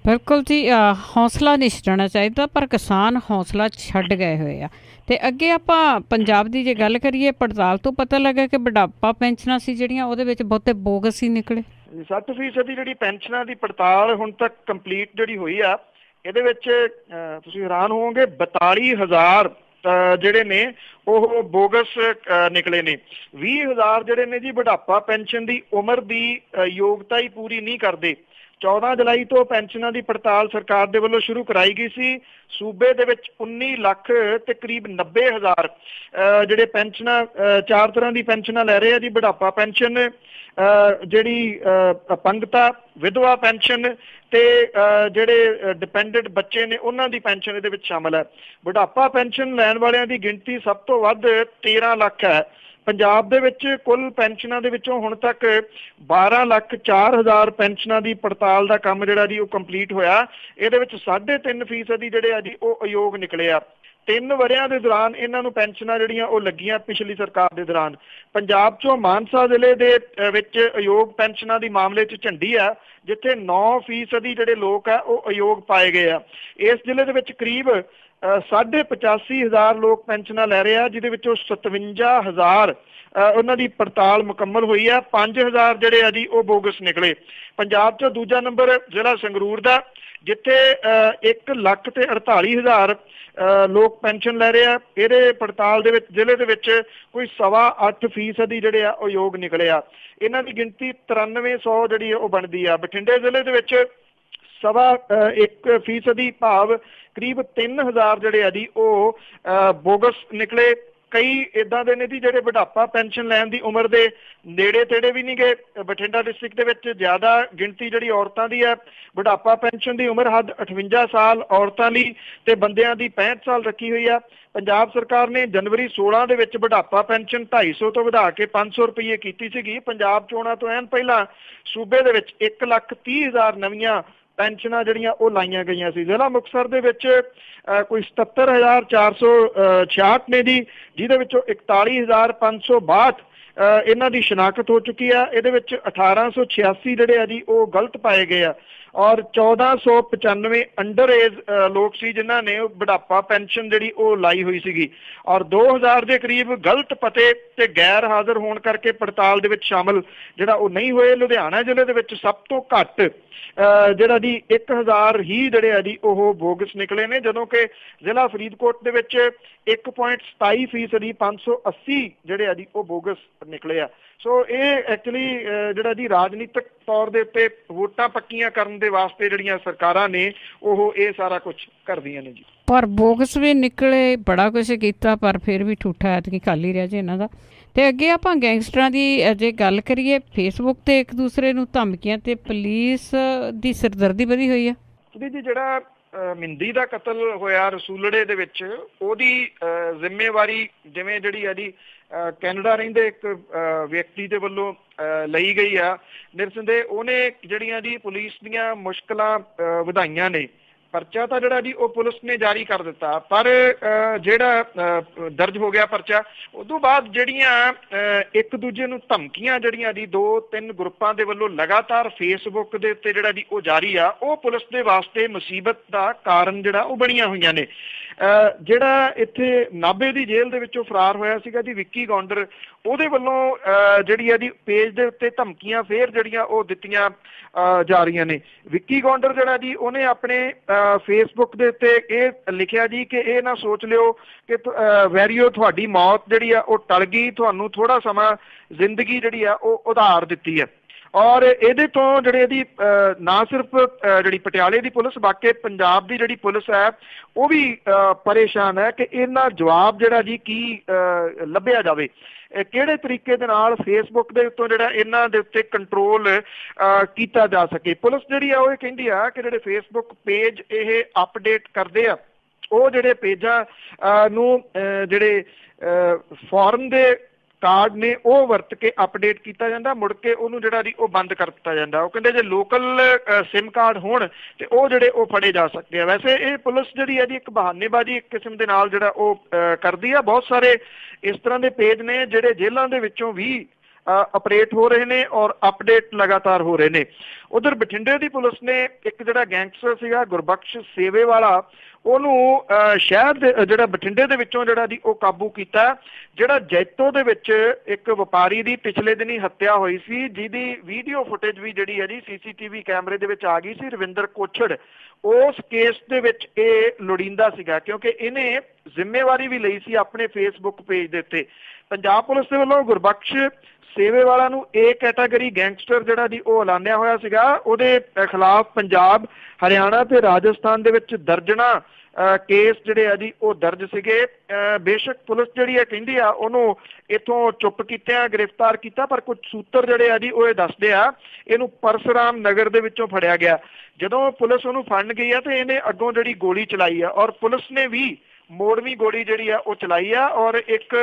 बिल्कुल जी हौसला नहीं छड्डना चाहिए पर किसान हौसला छड्ड गए हुए आ। ते अगे आपां पंजाब दी जे गल करिए पड़ताल तो पता लगा कि बुढ़ापा पेंशनां सी जिहड़ियां उहदे विच बहुते बोगस ही निकले। 60% जिहड़ी पेंशनां दी पड़ताल हुण तक कंप्लीट जिहड़ी होई आ इहदे विच तुसीं हैरान होवोगे 42,000 जिहड़े ने ਉਹ बोगस निकले ने। 20,000 जिहड़े ने जी बुढ़ापा पेंशन की उम्र की योग्यता ही पूरी नहीं करते। 14 जुलाई तो पेंशनां की पड़ताल सरकार दे वल्लों शुरू कराई गई सी। सूबे दे विच 19 ਲੱਖ ते करीब 90,000 जिहड़े पेंशनां 4 तरह की पेंशनां लै रहे हैं जी बुढ़ापा पेंशन जिहड़ी अपंगता विधवा पेंशन ते जिहड़े डिपेंडेंट बच्चे ने उन्हां दी पेंशन इहदे विच शामिल है। बुढ़ापा पेंशन लैण वालियां दी गिणती सब तो वध 13 ਲੱਖ है। पंजाब दे विच कुल पेंशनां दे विचों हुण तक 12,04,000 पेंशनां दी पड़ताल दा काम जिहड़ा जी वो कंप्लीट होया। इहदे विच 3.5% जिहड़े आ जी वो अयोग निकले आ। 3 वरियां दे दौरान इन्हां नूं पेंशनां जिहड़ियां वो लगियां पिछली सरकार दे दौरान। पंजाब चों मानसा जिले दे विच अयोग पेंशनां दी मामले च झंडी है जिथे 9% जिहड़े लोग है वो अयोग पाए गए आ। इस जिले दे विच करीब 85,000 लोग पेंशनां लै रहे हैं जिहदे विचों 57,000 उन्हां दी पड़ताल मुकम्मल हुई है। 5,000 जिहड़े आ जी वो बोगस निकले। पंजाब चों दूजा नंबर जिला संगरूर दा जिथे 1,48,000 लोग पेंशन लै रहे हैं। इहदे पड़ताल दे विच जिले दे विच कोई 8.25% जिहड़े आ वो योग निकले आ। इन्हां दी गिणती 9300 जिहड़ी वो बनदी आ। बठिंडे जिले दे विच 1.25% भाव करीब 3,000 जिहड़े आ जी वो बोगस निकले। कई इदां दे ने जी जिहड़े बुढ़ापा पेंशन लैण दी उम्र दे नेड़े तेड़े भी नहीं गए। बठिंडा डिस्ट्रिक्ट दे विच ज़्यादा गिणती जिहड़ी औरतां दी है। बुढ़ापा पेंशन दी उम्र हद 58 साल औरतां लई ते बंदियां दी 65 साल रखी हुई है। पंजाब सरकार ने जनवरी 16 दे विच बुढ़ापा पेंशन 250 तो वधा के 500 रुपये कीती सीगी। पंजाब चोणां तो ऐन पहिलां सूबे दे विच 1,30,000 नवीआं पेंशनां जिहड़ियां वो लाईਆਂ गईਆਂ सी। जिला मुक्तसर दे विच कोई 77,466 ने जी जिहदे विचों 41,562 इन्हां दी शनाख्त हो चुकी है। इहदे विच 1,886 जिहड़े आ जी वो गलत पाए गए आ। ਔਰ 1495 ਅੰਡਰ ਏਜ ਲੋਕ ਸੀ ਜਿਨ੍ਹਾਂ ਨੇ ਬੁਢਾਪਾ ਪੈਨਸ਼ਨ ਜਿਹੜੀ ਉਹ ਲਾਈ ਹੋਈ ਸੀਗੀ, ਔਰ 2000 ਦੇ ਕਰੀਬ ਗਲਤ ਪਤੇ ਤੇ ਗੈਰ ਹਾਜ਼ਰ ਹੋਣ ਕਰਕੇ ਪੜਤਾਲ ਦੇ ਵਿੱਚ ਸ਼ਾਮਲ ਜਿਹੜਾ ਉਹ ਨਹੀਂ ਹੋਏ। ਲੁਧਿਆਣਾ ਜ਼ਿਲ੍ਹੇ ਦੇ ਵਿੱਚ ਸਭ ਤੋਂ ਘੱਟ ਜਿਹੜਾ ਜੀ 1000 ਹੀ ਜਿਹੜੇ ਆ ਜੀ ਉਹ ਬੋਗਸ ਨਿਕਲੇ ਨੇ, ਜਦੋਂ ਕਿ ਜ਼ਿਲ੍ਹਾ ਫਰੀਦਕੋਟ ਦੇ ਵਿੱਚ 1.27% 580 ਜਿਹੜੇ ਆ ਜੀ ਉਹ ਬੋਗਸ ਨਿਕਲੇ ਆ। ਸੋ ਇਹ ਐਕਚੁਅਲੀ ਜਿਹੜਾ ਜੀ ਰਾਜਨੀਤਿਕ ਤੌਰ ਦੇ ਉੱਤੇ ਵੋਟਾਂ ਪੱਕੀਆਂ ਕਰਨ ਦੇ ਵਾਸਤੇ ਜਿਹੜੀਆਂ ਸਰਕਾਰਾਂ ਨੇ ਉਹ ਇਹ ਸਾਰਾ ਕੁਝ ਕਰਦੀਆਂ ਨੇ ਜੀ। ਪਰ ਬੋਗਸ ਵੀ ਨਿਕਲੇ, ਬੜਾ ਕੁਛ ਕੀਤਾ, ਪਰ ਫਿਰ ਵੀ ਠੂਠਾ ਐਤਕੀ ਖਾਲੀ ਰਿਹਾ ਜੀ ਇਹਨਾਂ ਦਾ। ਤੇ ਅੱਗੇ ਆਪਾਂ ਗੈਂਗਸਟਰਾਂ ਦੀ ਜੇ ਗੱਲ ਕਰੀਏ, ਫੇਸਬੁੱਕ ਤੇ ਇੱਕ ਦੂਸਰੇ ਨੂੰ ਧਮਕੀਆਂ ਤੇ ਪੁਲਿਸ ਦੀ ਸਿਰਦਰਦੀ ਵਧੀ ਹੋਈ ਆ ਜੀ। ਜਿਹੜਾ ਮਿੰਦੀ ਦਾ ਕਤਲ ਹੋਇਆ ਰਸੂਲੜੇ ਦੇ ਵਿੱਚ, ਉਹਦੀ ਜ਼ਿੰਮੇਵਾਰੀ ਜਿਵੇਂ ਜਿਹੜੀ ਆ ਜੀ ਕੈਨੇਡਾ ਰਹਿੰਦੇ ਇੱਕ ਵਿਅਕਤੀ ਦੇ ਵੱਲੋਂ ਲਈ ਗਈ ਆ, ਨਿਰਸੰਦੇਹ ਉਹਨੇ ਜਿਹੜੀਆਂ ਜੀ ਪੁਲਿਸ ਦੀਆਂ ਮੁਸ਼ਕਲਾਂ ਵਧਾਈਆਂ ਨੇ। ਪਰਚਾ ਤਾਂ ਜਿਹੜਾ ਜੀ ਉਹ ਪੁਲਿਸ ਨੇ ਜਾਰੀ ਕਰ ਦਿੱਤਾ, ਪਰ ਜਿਹੜਾ ਦਰਜ ਹੋ ਗਿਆ ਪਰਚਾ, ਉਦੋਂ ਬਾਅਦ ਜਿਹੜੀਆਂ ਇੱਕ ਦੂਜੇ ਨੂੰ ਧਮਕੀਆਂ ਜਿਹੜੀਆਂ ਜੀ 2-3 ਗਰੁੱਪਾਂ ਦੇ ਵੱਲੋਂ ਲਗਾਤਾਰ ਫੇਸਬੁੱਕ ਦੇ ਉੱਤੇ ਜਿਹੜਾ ਜੀ ਉਹ ਜਾਰੀ ਆ, ਉਹ ਪੁਲਿਸ ਦੇ ਵਾਸਤੇ ਮੁਸੀਬਤ ਦਾ ਕਾਰਨ ਜਿਹੜਾ ਉਹ ਬਣੀਆਂ ਹੋਈਆਂ ਨੇ। ਜਿਹੜਾ ਇੱਥੇ ਨਾਭੇ ਦੀ ਜੇਲ੍ਹ ਦੇ ਵਿੱਚੋਂ ਫਰਾਰ ਹੋਇਆ ਸੀਗਾ ਜੀ ਵਿੱਕੀ ਗੌਂਡਰ, ਉਹਦੇ ਵੱਲੋਂ ਜਿਹੜੀ ਆ ਜੀ ਪੇਜ ਦੇ ਉੱਤੇ ਧਮਕੀਆਂ ਫੇਰ ਜਿਹੜੀਆਂ ਉਹ ਦਿੱਤੀਆਂ ਜਾ ਰਹੀਆਂ ਨੇ। ਵਿੱਕੀ ਗੌਂਡਰ ਜਿਹੜਾ ਜੀ ਉਹਨੇ ਆਪਣੇ ਫੇਸਬੁੱਕ ਦੇ ਉੱਤੇ ਇਹ ਲਿਖਿਆ ਜੀ ਕਿ ਇਹ ਨਾ ਸੋਚ ਲਿਓ ਕਿ ਵੈਰੀਓ ਤੁਹਾਡੀ ਮੌਤ ਜਿਹੜੀ ਆ ਉਹ ਟਲ ਗਈ, ਤੁਹਾਨੂੰ ਥੋੜਾ ਸਮਾਂ ਜ਼ਿੰਦਗੀ ਜਿਹੜੀ ਆ ਉਹ ਉਧਾਰ ਦਿੱਤੀ ਹੈ। ਔਰ ਇਹਦੇ ਤੋਂ ਜਿਹੜੇ ਇਹਦੀ ਨਾ ਸਿਰਫ ਜਿਹੜੀ ਪਟਿਆਲੇ ਦੀ ਪੁਲਿਸ, ਬਾਕੀ ਪੰਜਾਬ ਦੀ ਜਿਹੜੀ ਪੁਲਿਸ ਹੈ ਉਹ ਵੀ ਪਰੇਸ਼ਾਨ ਹੈ ਕਿ ਇਹਨਾਂ ਜਵਾਬ ਜਿਹੜਾ ਜੀ ਕੀ ਲੱਭਿਆ ਜਾਵੇ, ਕਿਹੜੇ ਤਰੀਕੇ ਦੇ ਨਾਲ ਫੇਸਬੁੱਕ ਦੇ ਉੱਤੋਂ ਜਿਹੜਾ ਇਹਨਾਂ ਦੇ ਉੱਤੇ ਕੰਟਰੋਲ ਕੀਤਾ ਜਾ ਸਕੇ। ਪੁਲਿਸ ਜਿਹੜੀ ਆ ਉਹ ਇਹ ਕਹਿੰਦੀ ਆ ਕਿ ਜਿਹੜੇ ਫੇਸਬੁੱਕ ਪੇਜ ਇਹ ਅਪਡੇਟ ਕਰਦੇ ਆ, ਉਹ ਜਿਹੜੇ ਪੇਜਾਂ ਨੂੰ ਜਿਹੜੇ ਫੋਰਨ ਦੇ ਕਾਰਡ ਨੇ ਉਹ ਵਰਤ ਕੇ ਅਪਡੇਟ ਕੀਤਾ ਜਾਂਦਾ, ਮੁੜ ਕੇ ਉਹਨੂੰ ਜਿਹੜਾ ਜੀ ਉਹ ਬੰਦ ਕਰ ਦਿੱਤਾ ਜਾਂਦਾ। ਉਹ ਕਹਿੰਦੇ ਜੇ ਲੋਕਲ ਸਿਮ ਕਾਰਡ ਹੋਣ ਤੇ ਉਹ ਜਿਹੜੇ ਉਹ ਫੜੇ ਜਾ ਸਕਦੇ ਆ। ਵੈਸੇ ਇਹ ਪੁਲਿਸ ਜਿਹੜੀ ਹੈ ਜੀ ਇੱਕ ਬਹਾਨੇਬਾਜ਼ੀ ਇੱਕ ਕਿਸਮ ਦੇ ਨਾਲ ਜਿਹੜਾ ਉਹ ਕਰਦੀ ਆ। ਬਹੁਤ ਸਾਰੇ ਇਸ ਤਰ੍ਹਾਂ ਦੇ ਪੇਜ ਨੇ ਜਿਹੜੇ ਜੇਲ੍ਹਾਂ ਦੇ ਵਿੱਚੋਂ ਵੀ ਅਪਡੇਟ ਹੋ ਰਹੇ ਨੇ ਔਰ ਅਪਡੇਟ ਲਗਾਤਾਰ ਹੋ ਰਹੇ ਨੇ। ਉਧਰ ਬਠਿੰਡੇ ਦੀ ਪੁਲਿਸ ਨੇ ਇੱਕ ਜਿਹੜਾ ਗੈਂਗਸਟਰ ਸੀਗਾ ਗੁਰਬਖਸ਼ ਸੇਵੇ ਵਾਲਾ, ਉਹਨੂੰ ਸ਼ਹਿਰ ਦੇ ਜਿਹੜਾ ਬਠਿੰਡੇ ਦੇ ਵਿੱਚੋਂ ਜਿਹੜਾ ਜੀ ਉਹ ਕਾਬੂ ਕੀਤਾ, ਜਿਹੜਾ ਜੈਤੋ ਦੇ ਵਿੱਚ ਇੱਕ ਵਪਾਰੀ ਦੀ ਪਿਛਲੇ ਦਿਨੀ ਹੱਤਿਆ ਹੋਈ ਸੀ, ਜਿਹਦੀ ਵੀਡੀਓ ਫੁਟੇਜ ਵੀ ਜਿਹੜੀ ਹੈ ਜੀ CCTV ਕੈਮਰੇ ਦੇ ਵਿੱਚ ਆ ਗਈ ਸੀ। ਰਵਿੰਦਰ ਕੋਛੜ ਉਸ ਕੇਸ ਦੇ ਵਿੱਚ ਇਹ ਲੋੜੀਂਦਾ ਸੀਗਾ, ਕਿਉਂਕਿ ਇਹਨੇ ਜ਼ਿੰਮੇਵਾਰੀ ਵੀ ਲਈ ਸੀ ਆਪਣੇ ਫੇਸਬੁੱਕ ਪੇਜ ਦੇ ਉੱਤੇ। ਪੰਜਾਬ ਪੁਲਿਸ ਦੇ ਵੱਲੋਂ ਗੁਰਬਖਸ਼ ਸੇਵੇ ਵਾਲਾ ਨੂੰ A ਕੈਟਾਗਰੀ ਗੈਂਗਸਟਰ ਜਿਹੜਾ ਜੀ ਉਹ ਐਲਾਨਿਆ ਹੋਇਆ ਸੀਗਾ। ਉਹਦੇ ਖਿਲਾਫ ਪੰਜਾਬ, ਹਰਿਆਣਾ ਤੇ ਰਾਜਸਥਾਨ ਦੇ ਵਿੱਚ ਦਰਜਨਾਂ ਕੇਸ ਜਿਹੜੇ ਆ ਜੀ ਉਹ ਦਰਜ ਸੀਗੇ। ਬੇਸ਼ੱਕ ਪੁਲਿਸ ਜਿਹੜੀ ਹੈ ਕਹਿੰਦੀ ਆ ਉਹਨੂੰ ਇੱਥੋਂ ਚੁੱਪ ਕੀਤਿਆਂ ਗ੍ਰਿਫਤਾਰ ਕੀਤਾ, ਪਰ ਕੁਝ ਸੂਤਰ ਜਿਹੜੇ ਆ ਜੀ ਉਹ ਇਹ ਦੱਸਦੇ ਆ ਇਹਨੂੰ ਪਰਸਰਾਮ ਨਗਰ ਦੇ ਵਿੱਚੋਂ ਫੜਿਆ ਗਿਆ। ਜਦੋਂ ਪੁਲਿਸ ਉਹਨੂੰ ਫੜਨ ਗਈ ਆ ਤੇ ਇਹਨੇ ਅੱਗੋਂ ਜਿਹੜੀ ਗੋਲੀ ਚਲਾਈ ਆ, ਔਰ ਪੁਲਿਸ ਨੇ ਵੀ ਮੋੜਵੀਂ ਗੋਲੀ ਜਿਹੜੀ ਆ ਉਹ ਚਲਾਈ ਆ, ਔਰ ਇੱਕ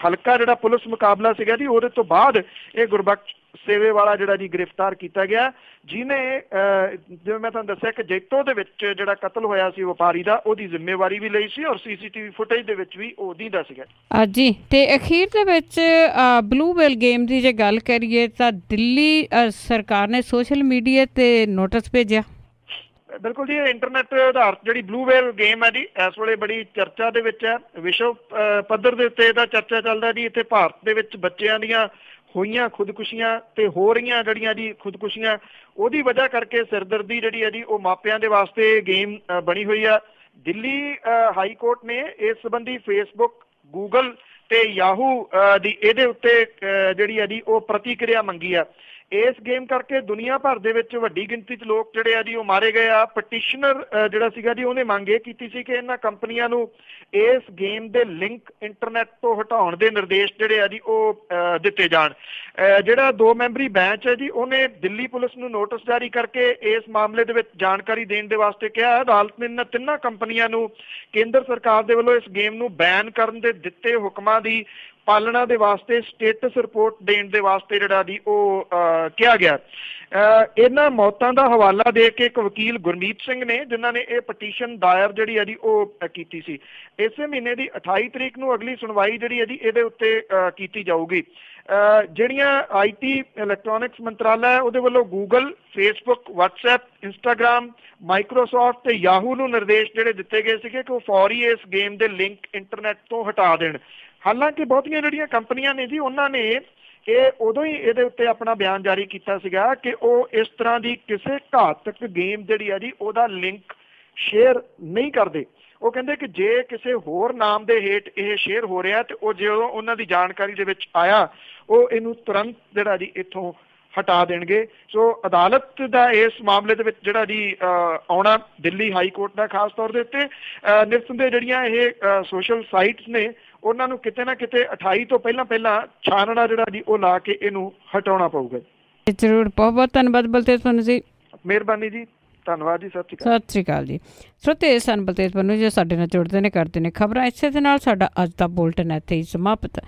ਹਲਕਾ ਜਿਹੜਾ ਪੁਲਿਸ ਮੁਕਾਬਲਾ ਸੀਗਾ ਜੀ ਉਹਦੇ ਤੋਂ ਬਾਅਦ ਇਹ ਗੁਰਬਖਸ਼ ਸੇਵੇ ਵਾਲਾ ਜਿਹੜਾ ਜੀ ਗ੍ਰਿਫਤਾਰ ਕੀਤਾ ਗਿਆ, ਜਿਹਨੇ ਜਿਵੇਂ ਮੈਂ ਤੁਹਾਨੂੰ ਦੱਸਿਆ ਕਿ ਜੈਤੋ ਦੇ ਵਿੱਚ ਜਿਹੜਾ ਕਤਲ ਹੋਇਆ ਸੀ ਵਪਾਰੀ ਦਾ, ਉਹਦੀ ਜ਼ਿੰਮੇਵਾਰੀ ਵੀ ਲਈ ਸੀ ਔਰ CCTV ਫੁਟੇਜ ਦੇ ਵਿੱਚ ਵੀ ਉਹਦੀ ਦਾ ਸੀਗਾ ਜੀ। ਤੇ ਅਖੀਰ ਦੇ ਵਿੱਚ ਬਲੂ ਵੇਲ ਗੇਮ ਦੀ ਜੇ ਗੱਲ ਕਰੀਏ ਤਾਂ ਦਿੱਲੀ ਸਰਕਾਰ ਨੇ ਸੋਸ਼ਲ ਮੀਡੀਆ ਤੇ ਨੋਟਿਸ ਭੇਜਿਆ। ਬਿਲਕੁਲ ਜੀ, ਇੰਟਰਨੈਟ ਆਧਾਰਿਤ ਜਿਹੜੀ ਬਲੂ ਵੇਲ ਗੇਮ ਹੈ ਜੀ ਇਸ ਵੇਲੇ ਬੜੀ ਚਰਚਾ ਦੇ ਵਿੱਚ ਹੈ। ਵਿਸ਼ਵ ਪੱਧਰ ਦੇ ਉੱਤੇ ਇਹਦਾ ਚਰਚਾ ਚੱਲਦਾ ਜੀ। ਇੱਥੇ ਭਾਰਤ ਦੇ ਵਿੱਚ ਬੱਚਿਆਂ ਦੀਆਂ ਹੋਈਆਂ ਖੁਦਕੁਸ਼ੀਆਂ ਤੇ ਹੋ ਰਹੀਆਂ ਜਿਹੜੀਆਂ ਜੀ ਖੁਦਕੁਸ਼ੀਆਂ, ਉਹਦੀ ਵਜ੍ਹਾ ਕਰਕੇ ਸਿਰਦਰਦੀ ਜਿਹੜੀ ਹੈ ਜੀ ਉਹ ਮਾਪਿਆਂ ਦੇ ਵਾਸਤੇ ਗੇਮ ਬਣੀ ਹੋਈ ਆ। ਦਿੱਲੀ ਹਾਈ ਕੋਰਟ ਨੇ ਇਸ ਸੰਬੰਧੀ ਫੇਸਬੁੱਕ, ਗੂਗਲ ਤੇ ਯਾਹੂ ਦੀ ਇਹਦੇ ਉੱਤੇ ਜਿਹੜੀ ਹੈ ਜੀ ਉਹ ਪ੍ਰਤੀਕਿਰਿਆ ਮੰਗੀ ਆ। ਇਸ ਗੇਮ ਕਰਕੇ ਦੁਨੀਆ ਭਰ ਦੇ ਵਿੱਚ ਵੱਡੀ ਗਿਣਤੀ 'ਚ ਲੋਕ ਜਿਹੜੇ ਆ ਜੀ ਉਹ ਮਾਰੇ ਗਏ ਆ। ਪਟੀਸ਼ਨਰ ਜਿਹੜਾ ਸੀਗਾ ਜੀ ਉਹਨੇ ਮੰਗ ਇਹ ਕੀਤੀ ਸੀ ਕਿ ਇਹਨਾਂ ਕੰਪਨੀਆਂ ਨੂੰ ਇਸ ਗੇਮ ਦੇ ਲਿੰਕ ਇੰਟਰਨੈਟ ਤੋਂ ਹਟਾਉਣ ਦੇ ਨਿਰਦੇਸ਼ ਜਿਹੜੇ ਆ ਜੀ ਉਹ ਦਿੱਤੇ ਜਾਣ। ਜਿਹੜਾ 2 ਮੈਂਬਰੀ ਬੈਂਚ ਹੈ ਜੀ ਉਹਨੇ ਦਿੱਲੀ ਪੁਲਿਸ ਨੂੰ ਨੋਟਿਸ ਜਾਰੀ ਕਰਕੇ ਇਸ ਮਾਮਲੇ ਦੇ ਵਿੱਚ ਜਾਣਕਾਰੀ ਦੇਣ ਦੇ ਵਾਸਤੇ ਕਿਹਾ। ਅਦਾਲਤ ਨੇ ਇਹਨਾਂ 3 ਕੰਪਨੀਆਂ ਨੂੰ ਕੇਂਦਰ ਸਰਕਾਰ ਦੇ ਵੱਲੋਂ ਇਸ ਗੇਮ ਨੂੰ ਬੈਨ ਕਰਨ ਦੇ ਦਿੱਤੇ ਹੁਕਮਾਂ ਦੀ ਪਾਲਣਾ ਦੇ ਵਾਸਤੇ ਸਟੇਟਸ ਰਿਪੋਰਟ ਦੇਣ ਦੇ ਵਾਸਤੇ ਜਿਹੜਾ ਜੀ ਉਹ ਕਿਹਾ ਗਿਆ। ਇਹਨਾਂ ਮੌਤਾਂ ਦਾ ਹਵਾਲਾ ਦੇ ਕੇ ਇੱਕ ਵਕੀਲ ਗੁਰਮੀਤ ਸਿੰਘ ਨੇ, ਜਿਨ੍ਹਾਂ ਨੇ ਇਹ ਪਟੀਸ਼ਨ ਦਾਇਰ ਜਿਹੜੀ ਹੈ ਜੀ ਉਹ ਕੀਤੀ ਸੀ। ਇਸੇ ਮਹੀਨੇ ਦੀ 28 ਤਰੀਕ ਨੂੰ ਅਗਲੀ ਸੁਣਵਾਈ ਜਿਹੜੀ ਹੈ ਜੀ ਇਹਦੇ ਉੱਤੇ ਕੀਤੀ ਜਾਊਗੀ। ਜਿਹੜੀਆਂ IT ਇਲੈਕਟ੍ਰੋਨਿਕਸ ਮੰਤਰਾਲਾ ਉਹਦੇ ਵੱਲੋਂ Google, Facebook, WhatsApp, Instagram, Microsoft ਤੇ ਯਾਹੂ ਨੂੰ ਨਿਰਦੇਸ਼ ਜਿਹੜੇ ਦਿੱਤੇ ਗਏ ਸੀਗੇ ਕਿ ਉਹ ਫੌਰੀ ਇਸ ਗੇਮ ਦੇ ਲਿੰਕ ਇੰਟਰਨੈਟ ਤੋਂ ਹਟਾ ਦੇਣ। ਹਾਲਾਂਕਿ ਬਹੁਤੀਆਂ ਜਿਹੜੀਆਂ ਕੰਪਨੀਆਂ ਨੇ ਜੀ ਉਹਨਾਂ ਨੇ ਇਹ ਉਦੋਂ ਹੀ ਇਹਦੇ ਉੱਤੇ ਆਪਣਾ ਬਿਆਨ ਜਾਰੀ ਕੀਤਾ ਸੀਗਾ ਕਿ ਉਹ ਇਸ ਤਰ੍ਹਾਂ ਦੀ ਕਿਸੇ ਘਾਤਕ ਗੇਮ ਜਿਹੜੀ ਆ ਜੀ ਉਹਦਾ ਲਿੰਕ ਸ਼ੇਅਰ ਨਹੀਂ ਕਰਦੇ। ਉਹ ਕਹਿੰਦੇ ਕਿ ਜੇ ਕਿਸੇ ਹੋਰ ਨਾਮ ਦੇ ਹੇਠ ਇਹ ਸ਼ੇਅਰ ਹੋ ਰਿਹਾ ਤੇ ਉਹ ਜਦੋਂ ਉਹਨਾਂ ਦੀ ਜਾਣਕਾਰੀ ਦੇ ਵਿੱਚ ਆਇਆ ਉਹ ਇਹਨੂੰ ਤੁਰੰਤ ਜਿਹੜਾ ਜੀ ਇੱਥੋਂ ਹਟਾ ਦੇਣਗੇ। ਸੋ ਅਦਾਲਤ ਦਾ ਇਸ ਮਾਮਲੇ ਦੇ ਵਿੱਚ ਜਿਹੜਾ ਜੀ ਆਉਣਾ ਦਿੱਲੀ ਹਾਈ ਕੋਰਟ ਦਾ ਖਾਸ ਤੌਰ ਦੇ ਉੱਤੇ ਨਿਰਸੰਦੇਹ ਜਿਹੜੀਆਂ ਇਹ ਸੋਸ਼ਲ ਸਾਈਟਸ ਨੇ ਉਹਨਾਂ ਨੂੰ ਕਿਤੇ ਨਾ ਕਿਤੇ 28 ਤੋਂ ਪਹਿਲਾਂ ਛਾਨਣਾ ਜਿਹੜਾ ਜੀ ਉਹ ਲਾ ਕੇ ਇਹਨੂੰ ਹਟਾਉਣਾ ਪਊਗਾ। ਜ਼ਰੂਰ, ਬਹੁਤ ਬਹੁਤ ਧੰਨਵਾਦ ਬਲਤੇਜ ਪੰਨੂ ਜੀ। ਮਿਹਰਬਾਨੀ ਜੀ, ਧੰਨਵਾਦ ਜੀ, ਸਤਿ ਸ਼੍ਰੀ ਅਕਾਲ ਜੀ। ਸਰੋਤੇ ਸਨ ਬਲਤੇਜ ਪੰਨੂ ਜੀ ਸਾਡੇ ਨਾਲ ਜੁੜਦੇ ਨੇ, ਕਰਦੇ ਨੇ ਖਬਰਾਂ। ਇਸੇ ਦੇ ਨਾਲ ਸਾਡਾ ਅੱਜ ਦਾ ਬੁਲਟਨ ਇੱਥੇ ਹੀ ਸਮਾਪਤ।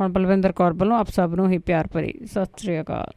ਹੁਣ ਬਲਵਿੰਦਰ ਕੌਰ ਵੱਲੋਂ ਆਪ ਸਭ ਨੂੰ ਹੀ ਪਿਆਰ ਭਰੀ ਸਤਿ ਸ਼੍ਰੀ ਅਕਾਲ।